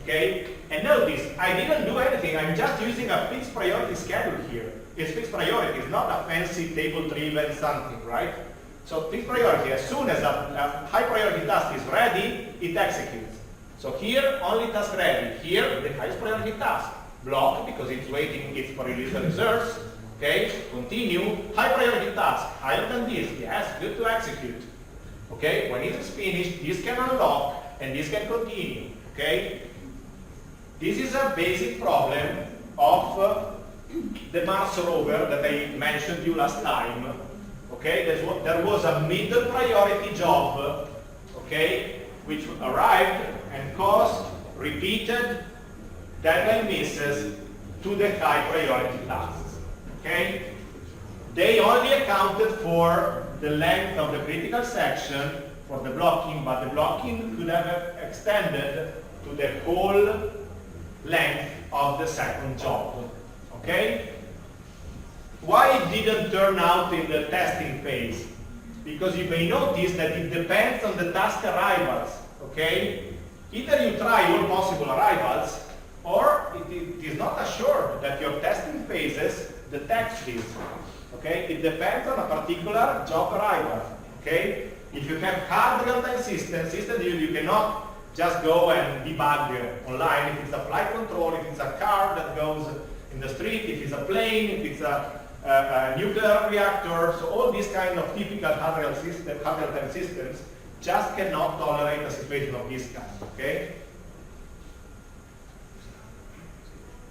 okay? And notice, I didn't do anything. I'm just using a fixed priority schedule here. It's fixed priority. It's not a fancy table-driven something, right? So fixed priority, as soon as a high priority task is ready, it executes. So here, only task ready. Here, the highest priority task. Blocked because it's waiting it's for release the reserves. Okay, continue. High priority task. Higher than this. Yes, good to execute. Okay, when it is finished, this can unlock and this can continue. Okay, this is a basic problem of the Mars rover that I mentioned to you last time. Okay, there was a middle priority job, okay, which arrived and caused repeated deadline misses to the high priority tasks. Okay, they only accounted for the length of the critical section for the blocking, but the blocking could have extended to the whole length of the second job. Okay? Why it didn't turn out in the testing phase? Because you may notice that it depends on the task arrivals. Okay? Either you try all possible arrivals, or it is not assured that your testing phases detect this. Okay? It depends on a particular job arrival. Okay? If you have hard real-time systems, you cannot just go and debug online. If it's a flight control, if it's a car that goes in the street, if it's a plane, if it's a nuclear reactor, so all these kind of typical hard real-time systems just cannot tolerate a situation of this kind. Okay?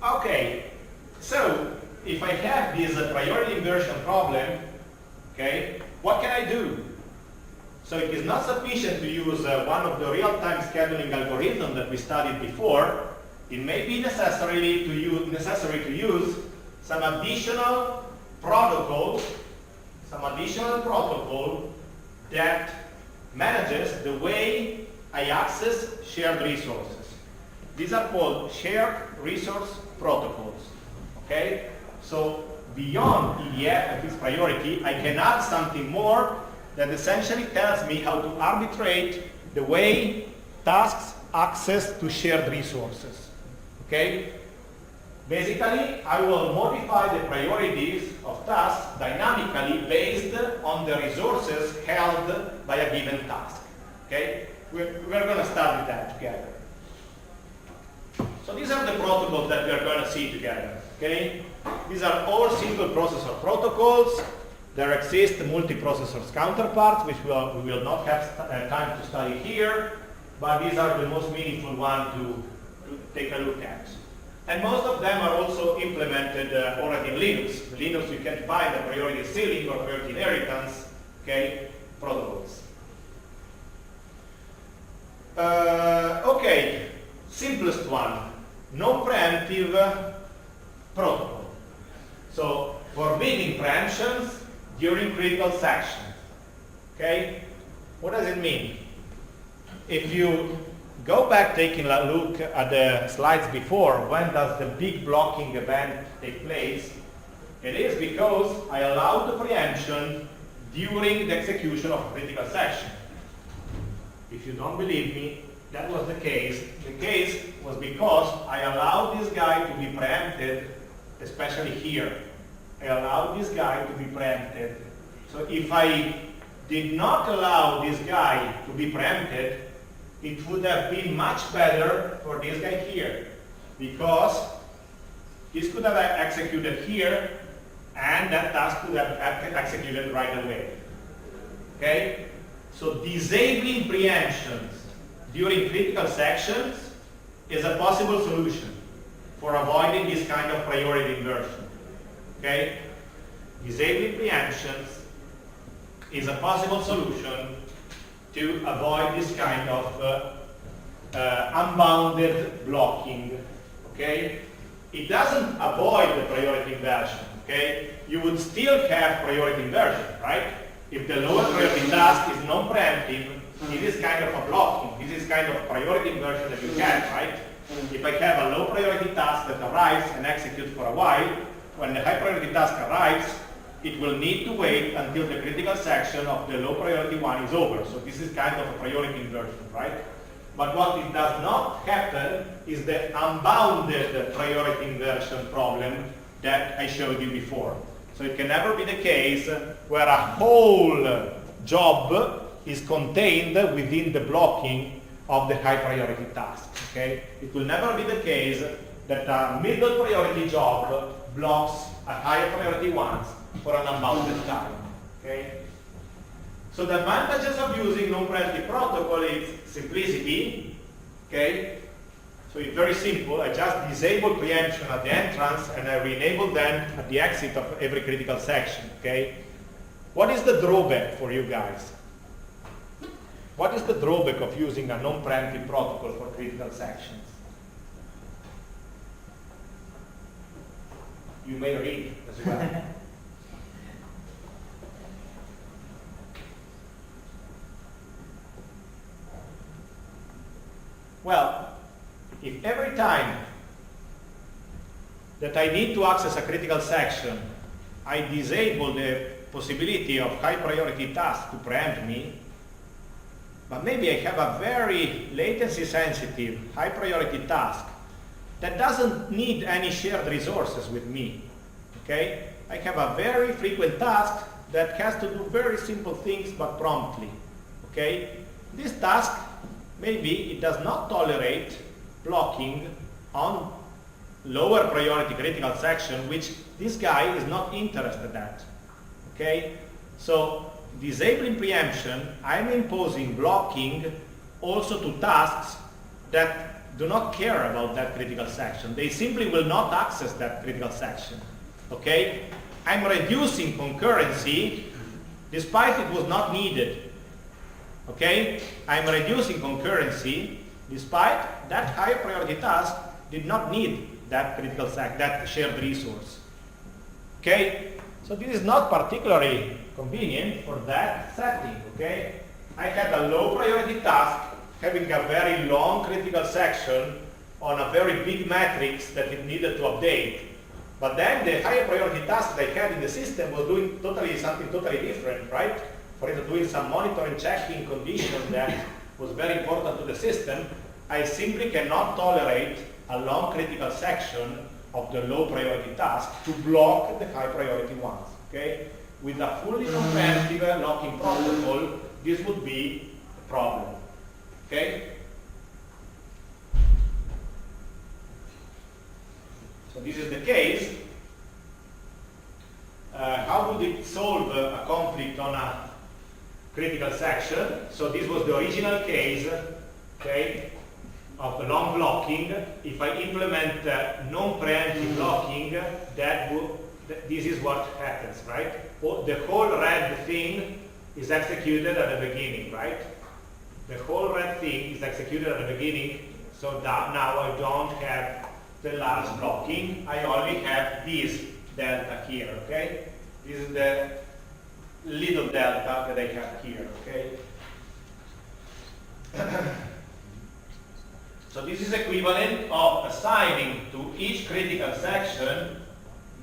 Okay, so if I have this priority inversion problem, okay, what can I do? So it is not sufficient to use one of the real-time scheduling algorithms that we studied before. It may be necessary to use some additional protocol that manages the way I access shared resources. These are called shared resource protocols. Okay? So beyond EDF and fixed priority, I can add something more that essentially tells me how to arbitrate the way tasks access to shared resources. Okay? Basically, I will modify the priorities of tasks dynamically based on the resources held by a given task. Okay? We're going to start with that together. So these are the protocols that we are going to see together. Okay? These are all single processor protocols. There exist multiprocessors counterparts, which we will not have time to study here, but these are the most meaningful ones to take a look at. And most of them are also implemented already in Linux. In Linux you can find the priority ceiling or priority inheritance, okay, protocols. Okay, simplest one, non-preemptive protocol. So forbidding preemptions during critical sections. Okay? What does it mean? If you go back taking a look at the slides before, when does the big blocking event take place? It is because I allowed the preemption during the execution of a critical section. If you don't believe me, that was the case. The case was because I allowed this guy to be preempted, especially here. I allowed this guy to be preempted. So if I did not allow this guy to be preempted, it would have been much better for this guy here, because this could have executed here, and that task could have executed right away. Okay? So disabling preemptions during critical sections is a possible solution for avoiding this kind of priority inversion. Okay? Disabling preemptions is a possible solution to avoid this kind of unbounded blocking. Okay? It doesn't avoid the priority inversion. Okay? You would still have priority inversion, right? If the lower priority task is non-preemptive, it is kind of a blocking. This is kind of priority inversion that you have, right? If I have a low priority task that arrives and executes for a while, when the high priority task arrives, it will need to wait until the critical section of the low priority one is over. So this is kind of a priority inversion, right? But what it does not happen is the unbounded priority inversion problem that I showed you before. So it can never be the case where a whole job is contained within the blocking of the high priority task. Okay? It will never be the case that a middle priority job blocks a higher priority ones for an unbounded time. Okay? So the advantages of using non-preemptive protocol is simplicity. Okay? So it's very simple. I just disable preemption at the entrance and I re-enable them at the exit of every critical section. Okay? What is the drawback for you guys? What is the drawback of using a non-preemptive protocol for critical sections? You may read as well. Well, if every time that I need to access a critical section, I disable the possibility of high priority tasks to preempt me, but maybe I have a very latency sensitive, high priority task that doesn't need any shared resources with me. Okay? I have a very frequent task that has to do very simple things but promptly. Okay? This task, maybe it does not tolerate blocking on lower priority critical section, which this guy is not interested at. Okay? So disabling preemption, I'm imposing blocking also to tasks that do not care about that critical section. They simply will not access that critical section. Okay? I'm reducing concurrency despite it was not needed. Okay? I'm reducing concurrency despite that high priority task did not need that critical that shared resource. Okay? So this is not particularly convenient for that setting. Okay? I had a low priority task having a very long critical section on a very big matrix that it needed to update. But then the higher priority task that I had in the system was doing something totally different, right? For instance, doing some monitoring checking condition that was very important to the system. I simply cannot tolerate a long critical section of the low priority task to block the high priority ones. Okay? With a fully non-preemptive locking protocol, this would be a problem. Okay? So this is the case. How would it solve a conflict on a critical section? So this was the original case, okay, of the long blocking. If I implement non-preemptive blocking, this is what happens, right? The whole red thing is executed at the beginning, right? The whole red thing is executed at the beginning So that now I don't have the large blocking, I only have this delta here, okay? This is the little delta that I have here, okay? So this is equivalent of assigning to each critical section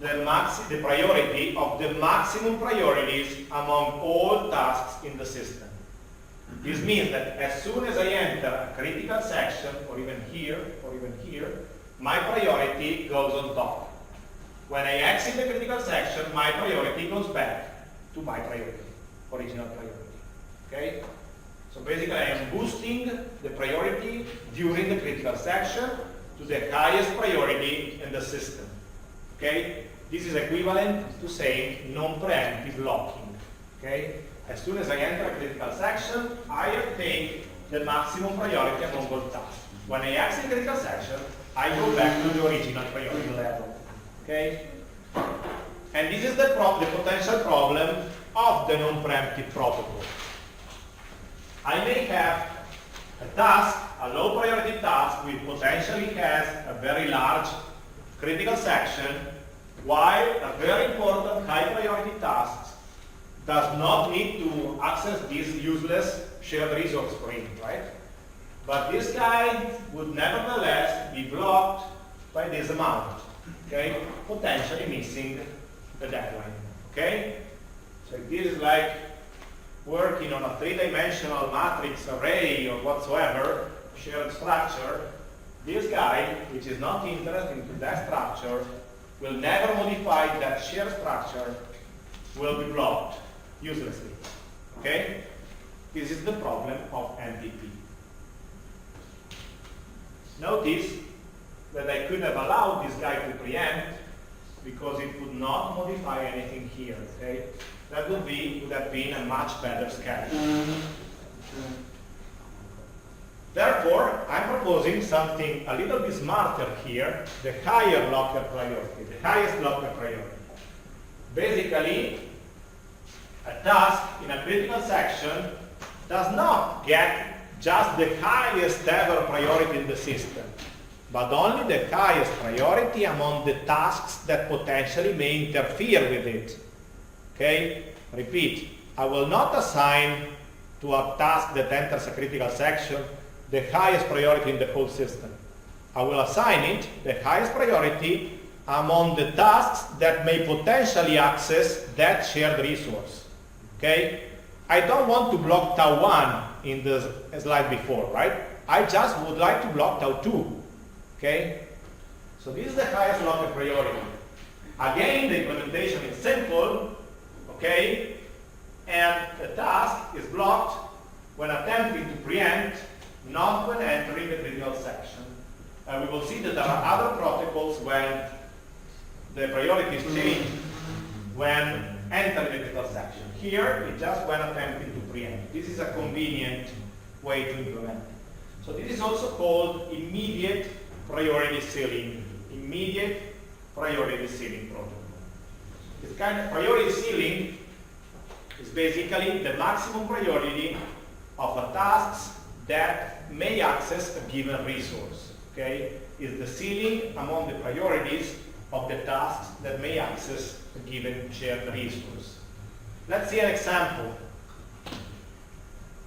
the priority of the maximum priorities among all tasks in the system. This means that as soon as I enter a critical section, or even here, my priority goes on top. When I exit the critical section, my priority goes back to my priority, original priority. Okay? So basically I am boosting the priority during the critical section to the highest priority in the system. Okay? This is equivalent to saying non-preemptive locking. Okay? As soon as I enter a critical section, I obtain the maximum priority among all tasks. When I exit the critical section, I go back to the original priority level. Okay? And this is the potential problem of the non-preemptive protocol. I may have a task, a low priority task, which potentially has a very large critical section, while a very important high priority task does not need to access this useless shared resource stream, right? But this guy would nevertheless be blocked by this amount, okay? Potentially missing the deadline, okay? So this is like working on a three-dimensional matrix array or whatsoever, shared structure. This guy, which is not interested in that structure, will never modify that shared structure, will be blocked uselessly, okay? This is the problem of MPP. Notice that I could have allowed this guy to preempt because it would not modify anything here, okay? That would have been a much better schedule. Therefore, I'm proposing something a little bit smarter here, the higher locker priority, the highest locker priority. Basically, a task in a critical section does not get just the highest ever priority in the system, but only the highest priority among the tasks that potentially may interfere with it. Okay? Repeat, I will not assign to a task that enters a critical section the highest priority in the whole system. I will assign it the highest priority among the tasks that may potentially access that shared resource. Okay? I don't want to block tau 1 in the slide before, right? I just would like to block tau 2. Okay? So this is the highest locker priority. Again, the implementation is simple, okay? And the task is blocked when attempting to preempt, not when entering the critical section. And we will see that there are other protocols when the priorities change when entering the critical section. Here, it's just when attempting to preempt. This is a convenient way to implement it. So this is also called immediate priority ceiling. Immediate priority ceiling protocol. This kind of priority ceiling is basically the maximum priority of a task that may access a given resource. Okay? Is the ceiling among the priorities of the tasks that may access a given shared resource. Let's see an example.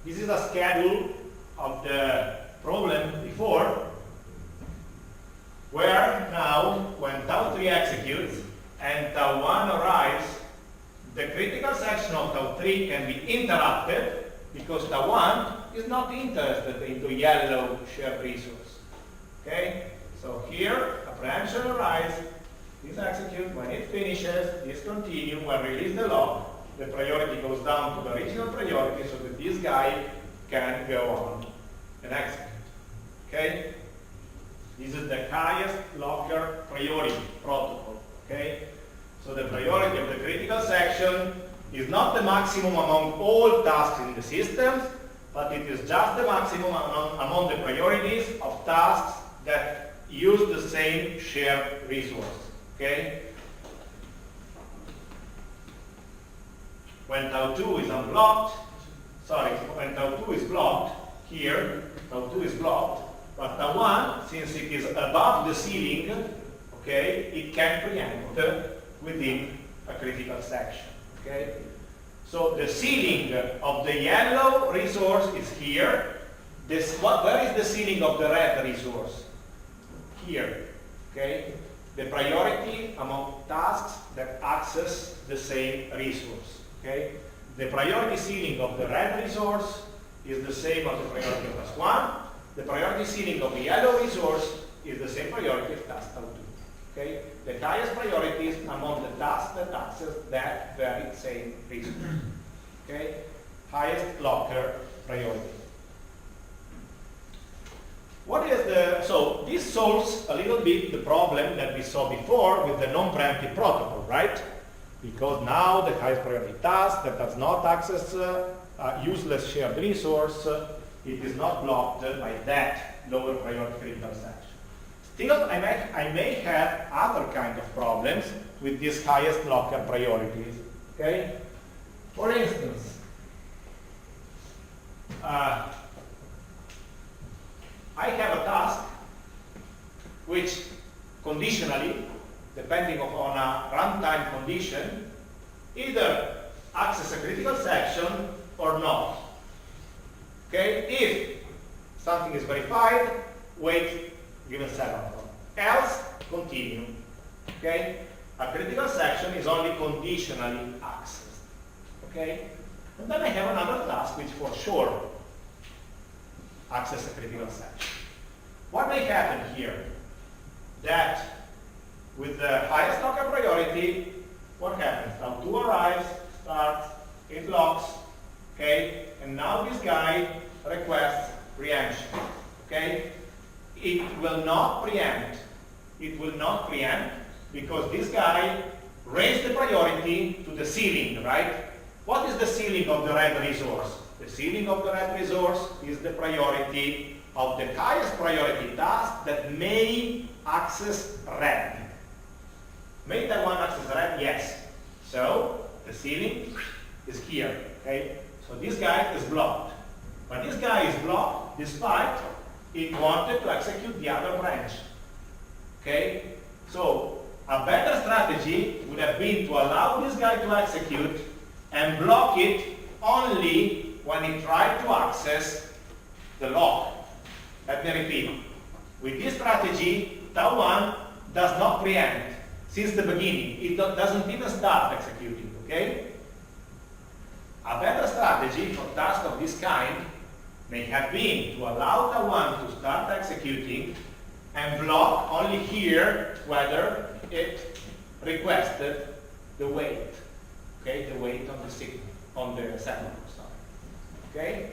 This is a schedule of the problem before, where now, when tau 3 executes and tau 1 arrives, the critical section of tau 3 can be interrupted because tau 1 is not interested into yellow shared resource. Okay? So here, a preemption arrives, this executes, when it finishes, this continues, when release the lock, the priority goes down to the original priority so that this guy can go on and execute. Okay? This is the highest locker priority protocol. Okay? So the priority of the critical section is not the maximum among all tasks in the system, but it is just the maximum among the priorities of tasks that use the same shared resource. Okay? When tau 2 is unblocked, when tau 2 is blocked, here, tau 2 is blocked, But tau1, since it is above the ceiling, okay, it can preempt within a critical section. Okay? So the ceiling of the yellow resource is here. Where is the ceiling of the red resource? Here. Okay? The priority among tasks that access the same resource. Okay? The priority ceiling of the red resource is the same as the priority of task 1. The priority ceiling of the yellow resource is the same priority of task tau 2. Okay? The highest priorities among the tasks that access that very same resource. Okay? Highest locker priority. What is so this solves a little bit the problem that we saw before with the non-preemptive protocol, right? Because now the highest priority task that does not access a useless shared resource, it is not blocked by that lower priority critical section. Still, I may have other kind of problems with these highest locker priorities. Okay? For instance, I have a task which conditionally, depending upon a runtime condition, either access a critical section or not. Okay? If something is verified, wait given semaphore. Else, continue. Okay? A critical section is only conditionally accessed. Okay? And then I have another task which for sure access a critical section. What may happen here? That with the highest locker priority, what happens? Now 2 arrives, starts, it locks, okay? And now this guy requests preemption, okay? It will not preempt. It will not preempt because this guy raised the priority to the ceiling, right? What is the ceiling of the red resource? The ceiling of the red resource is the priority of the highest priority task that may access red. May that one access red? Yes. So the ceiling is here. Okay? So this guy is blocked. But this guy is blocked despite it wanted to execute the other branch. Okay? So a better strategy would have been to allow this guy to execute and block it only when he tried to access the lock. Let me repeat. With this strategy, tau1 does not preempt since the beginning. It doesn't even start executing, okay? A better strategy for tasks of this kind may have been to allow tau1 to start executing and block only here whether it requested the wait, okay? The wait on the signal, on the semaphore. Okay?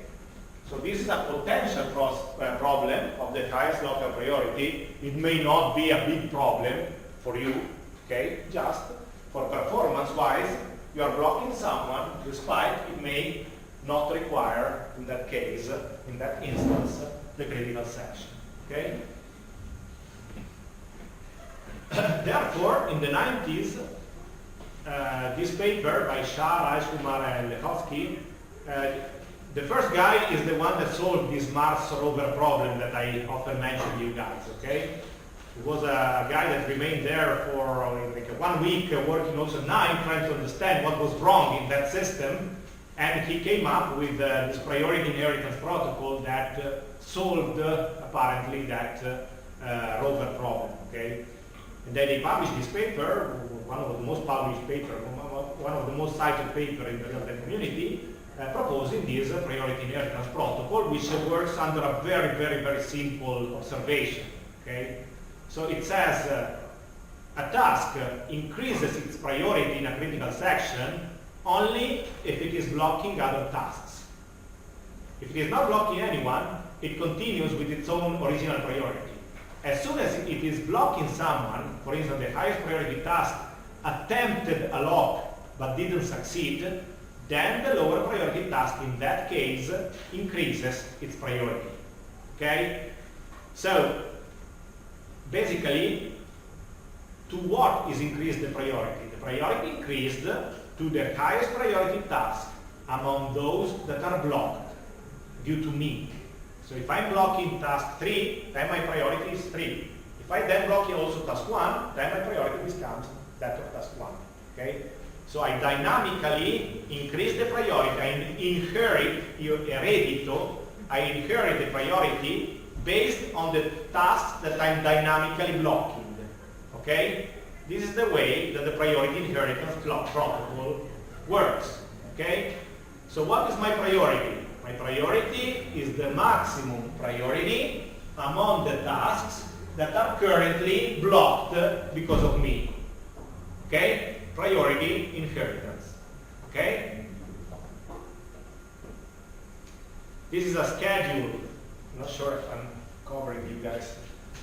So this is a potential problem of the highest local priority. It may not be a big problem for you, okay? Just for performance-wise, you are blocking someone despite it may not require, in that case, in that instance, the critical section, okay? Therefore, in the 90s, this paper by Shah, Rajkumar, and Lehovsky, the first guy is the one that solved this Mars rover problem that I often mention to you guys, okay? It was a guy that remained there for like 1 week, working also night, trying to understand what was wrong in that system, and he came up with this priority inheritance protocol that solved, apparently, that rover problem, okay? And then he published this paper, one of the most published paper, one of the most cited paper in the real-time community, proposing this priority inheritance protocol, which works under a very, very, very simple observation. Okay, so it says a task increases its priority in a critical section only if it is blocking other tasks. If it is not blocking anyone, it continues with its own original priority. As soon as it is blocking someone, for instance, the highest priority task attempted a lock but didn't succeed, then the lower priority task in that case increases its priority. Okay? So, basically, to what is increased the priority? The priority increased to the highest priority task among those that are blocked due to me. So if I'm blocking task 3, then my priority is 3. If I then block also task 1, then my priority becomes that of task 1. Okay? So I dynamically increase the priority. I inherit the priority based on the tasks that I'm dynamically blocking. Okay? This is the way that the priority inheritance protocol works. Okay? So what is my priority? My priority is the maximum priority among the tasks that are currently blocked because of me. Okay? Priority inheritance. Okay? This is a schedule. I'm not sure if I'm covering you guys.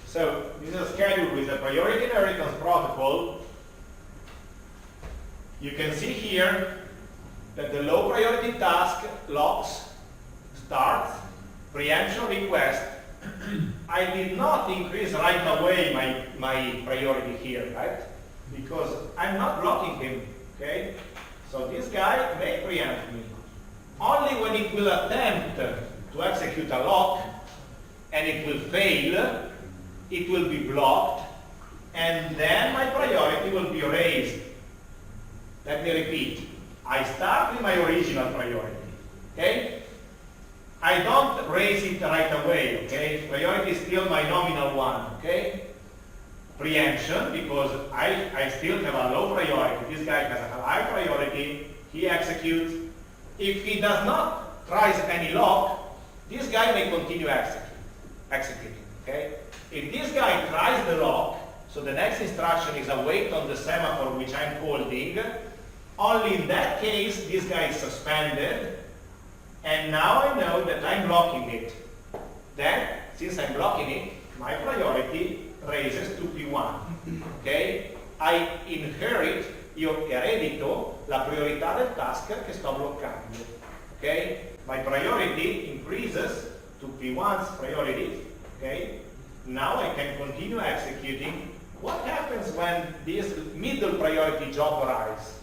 So this is a schedule with a priority inheritance protocol. You can see here that the low priority task locks, starts, preemption request. I did not increase right away my priority here, right? Because I'm not blocking him, okay? So this guy may preempt me. Only when it will attempt to execute a lock and it will fail, it will be blocked, and then my priority will be raised. Let me repeat. I start with my original priority, okay? I don't raise it right away, okay? Priority is still my nominal one, okay? Preemption, because I still have a low priority. This guy has a high priority. He executes. If he does not try any lock, this guy may continue executing, okay? If this guy tries the lock, so the next instruction is a wait on the semaphore which I'm holding, only in that case this guy is suspended, and now I know that I'm blocking it. Then, since I'm blocking it, my priority raises to P1. Okay? I inherit, io eredito la priorità del task che sto bloccando. Okay? My priority increases to P1's priority. Okay? Now I can continue executing. What happens when this middle priority job arrives?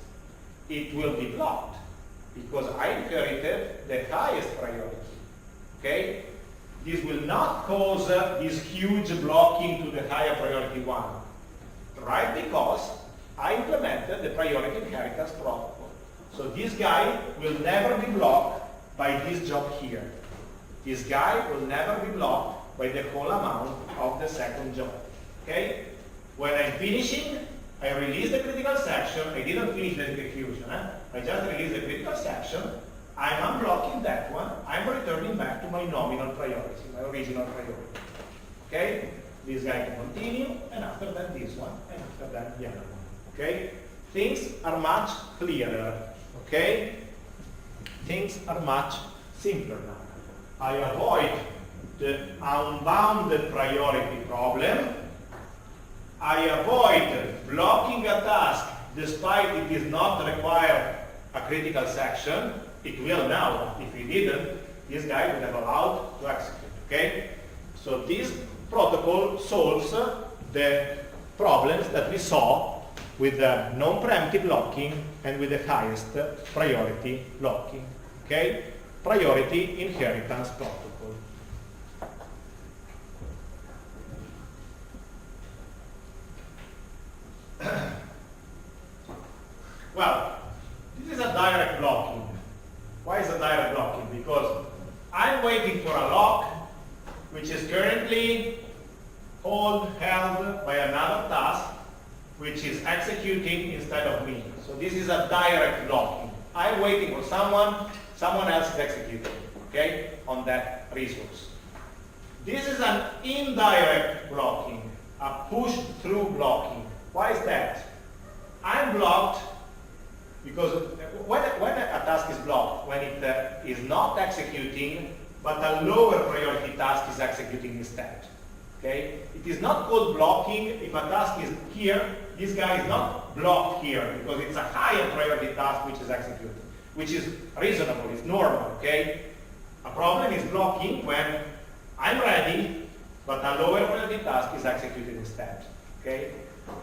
It will be blocked because I inherited the highest priority. Okay? This will not cause this huge blocking to the higher priority one, right? Because I implemented the priority inheritance protocol. So this guy will never be blocked by this job here. This guy will never be blocked by the whole amount of the second job. Okay? When I'm finishing, I release the critical section. I didn't finish the execution. I just released the critical section. I'm unblocking that one. I'm returning back to my nominal priority, my original priority. Okay? This guy can continue, and after that this one, and after that the other one. Okay? Things are much clearer. Okay? Things are much simpler now. I avoid the unbounded priority problem. I avoid blocking a task despite it is not required a critical section. It will now. If it didn't, this guy would have allowed to execute. Okay? So this protocol solves the problems that we saw with the non-preemptive locking and with the highest priority locking. Okay? Priority inheritance protocol. Well, this is a direct blocking. Why is a direct blocking? Because I'm waiting for a lock which is currently held by another task which is executing instead of me. So this is a direct blocking. I'm waiting for someone else is executing, okay, on that resource. This is an indirect blocking, a push-through blocking. Why is that? I'm blocked because when a task is blocked, when it is not executing, but a lower priority task is executing instead. Okay? It is not called blocking if a task is here. This guy is not blocked here because it's a higher priority task which is executed, which is reasonable, it's normal. Okay? A problem is blocking when I'm ready, but a lower priority task is executed instead. Okay?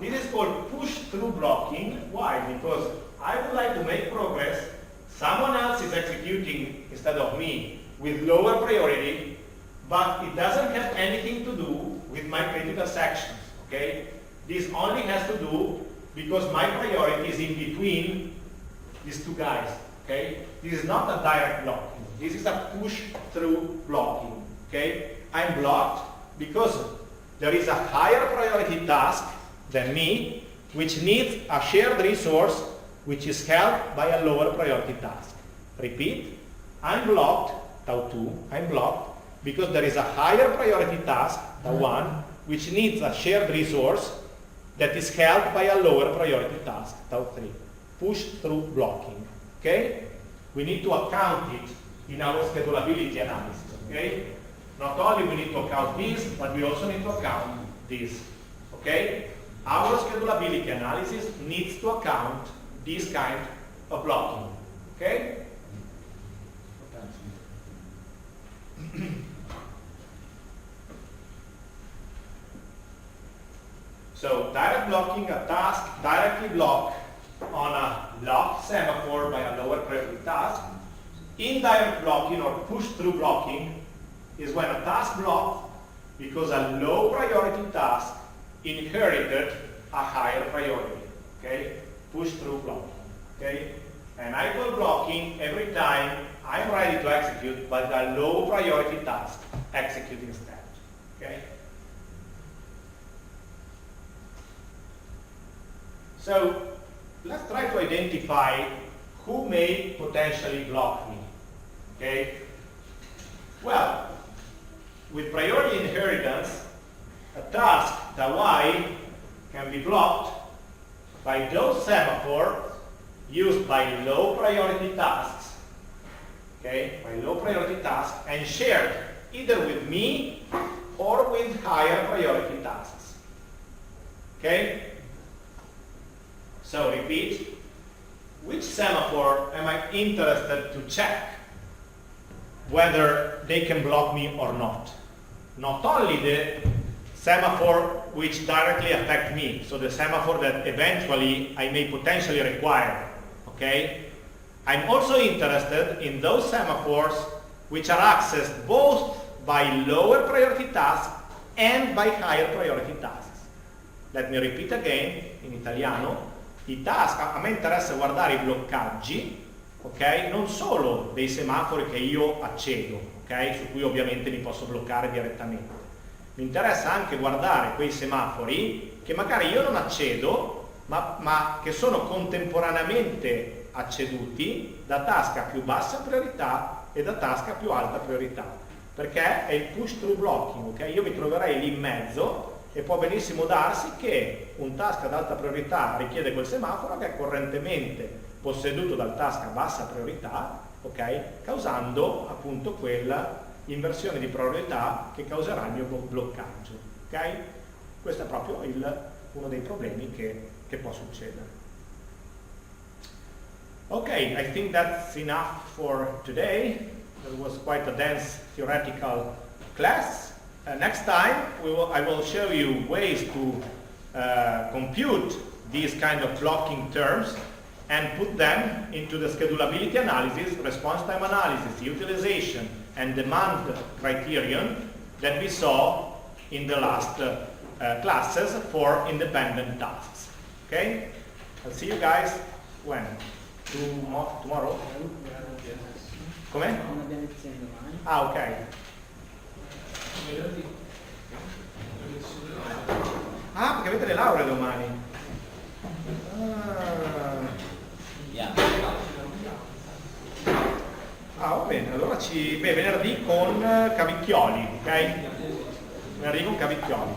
This is called push-through blocking. Why? Because I would like to make progress. Someone else is executing instead of me with lower priority, but it doesn't have anything to do with my critical sections, okay? This only has to do because my priority is in between these two guys, okay? This is not a direct blocking. This is a push-through blocking, okay? I'm blocked because there is a higher priority task than me, which needs a shared resource which is held by a lower priority task. Repeat, I'm blocked, tau 2, I'm blocked because there is a higher priority task, tau 1, which needs a shared resource that is held by a lower priority task, tau 3. Push-through blocking, okay? We need to account it in our schedulability analysis, okay? Not only we need to account this, but we also need to account this, okay? Our schedulability analysis needs to account this kind of blocking, okay? So direct blocking, a task directly blocked on a locked semaphore by a lower priority task. Indirect blocking or push-through blocking is when a task blocked because a low priority task inherited a higher priority, okay? Push-through blocking, okay? And I call blocking every time I'm ready to execute, but a low priority task execute instead, okay? So let's try to identify who may potentially block me, okay? Well, with priority inheritance, a task, the Y, can be blocked by those semaphores used by low priority tasks, okay, by low priority tasks, and shared either with me or with higher priority tasks, okay? So repeat, which semaphore am I interested to check whether they can block me or not? Not only the semaphore which directly affect me, so the semaphore that eventually I may potentially require, okay? I'm also interested in those semaphores which are accessed both by lower priority tasks and by higher priority tasks. Let me repeat again in italiano. I task, a me interessa guardare i bloccaggi, ok? Non solo dei semafori che io accedo, ok? Su cui ovviamente li posso bloccare direttamente. Mi interessa anche guardare quei semafori che magari io non accedo, ma che sono contemporaneamente acceduti da task a più bassa priorità e da task a più alta priorità. Perché è il push-through blocking, ok? Io mi troverei lì in mezzo e può benissimo darsi che un task ad alta priorità richiede quel semaforo che è correntemente posseduto dal task a bassa priorità, ok? Causando appunto quella inversione di priorità che causerà il mio bloccaggio, ok? Questo è proprio uno dei problemi che può succedere. Ok, I think that's enough for today. It was quite a dense theoretical class. Next time I will show you ways to compute these kind of blocking terms and put them into the schedulability analysis, response time analysis, utilization and demand criterion that we saw in the last classes for independent tasks. Okay? I'll see you guys when? Tomorrow? Come? Non abbiamo lezioni domani. Ah, ok. Ah, perché avete le lauree domani. Ah, va bene, allora venerdì con Cavicchioli, ok? Venerdì con Cavicchioli.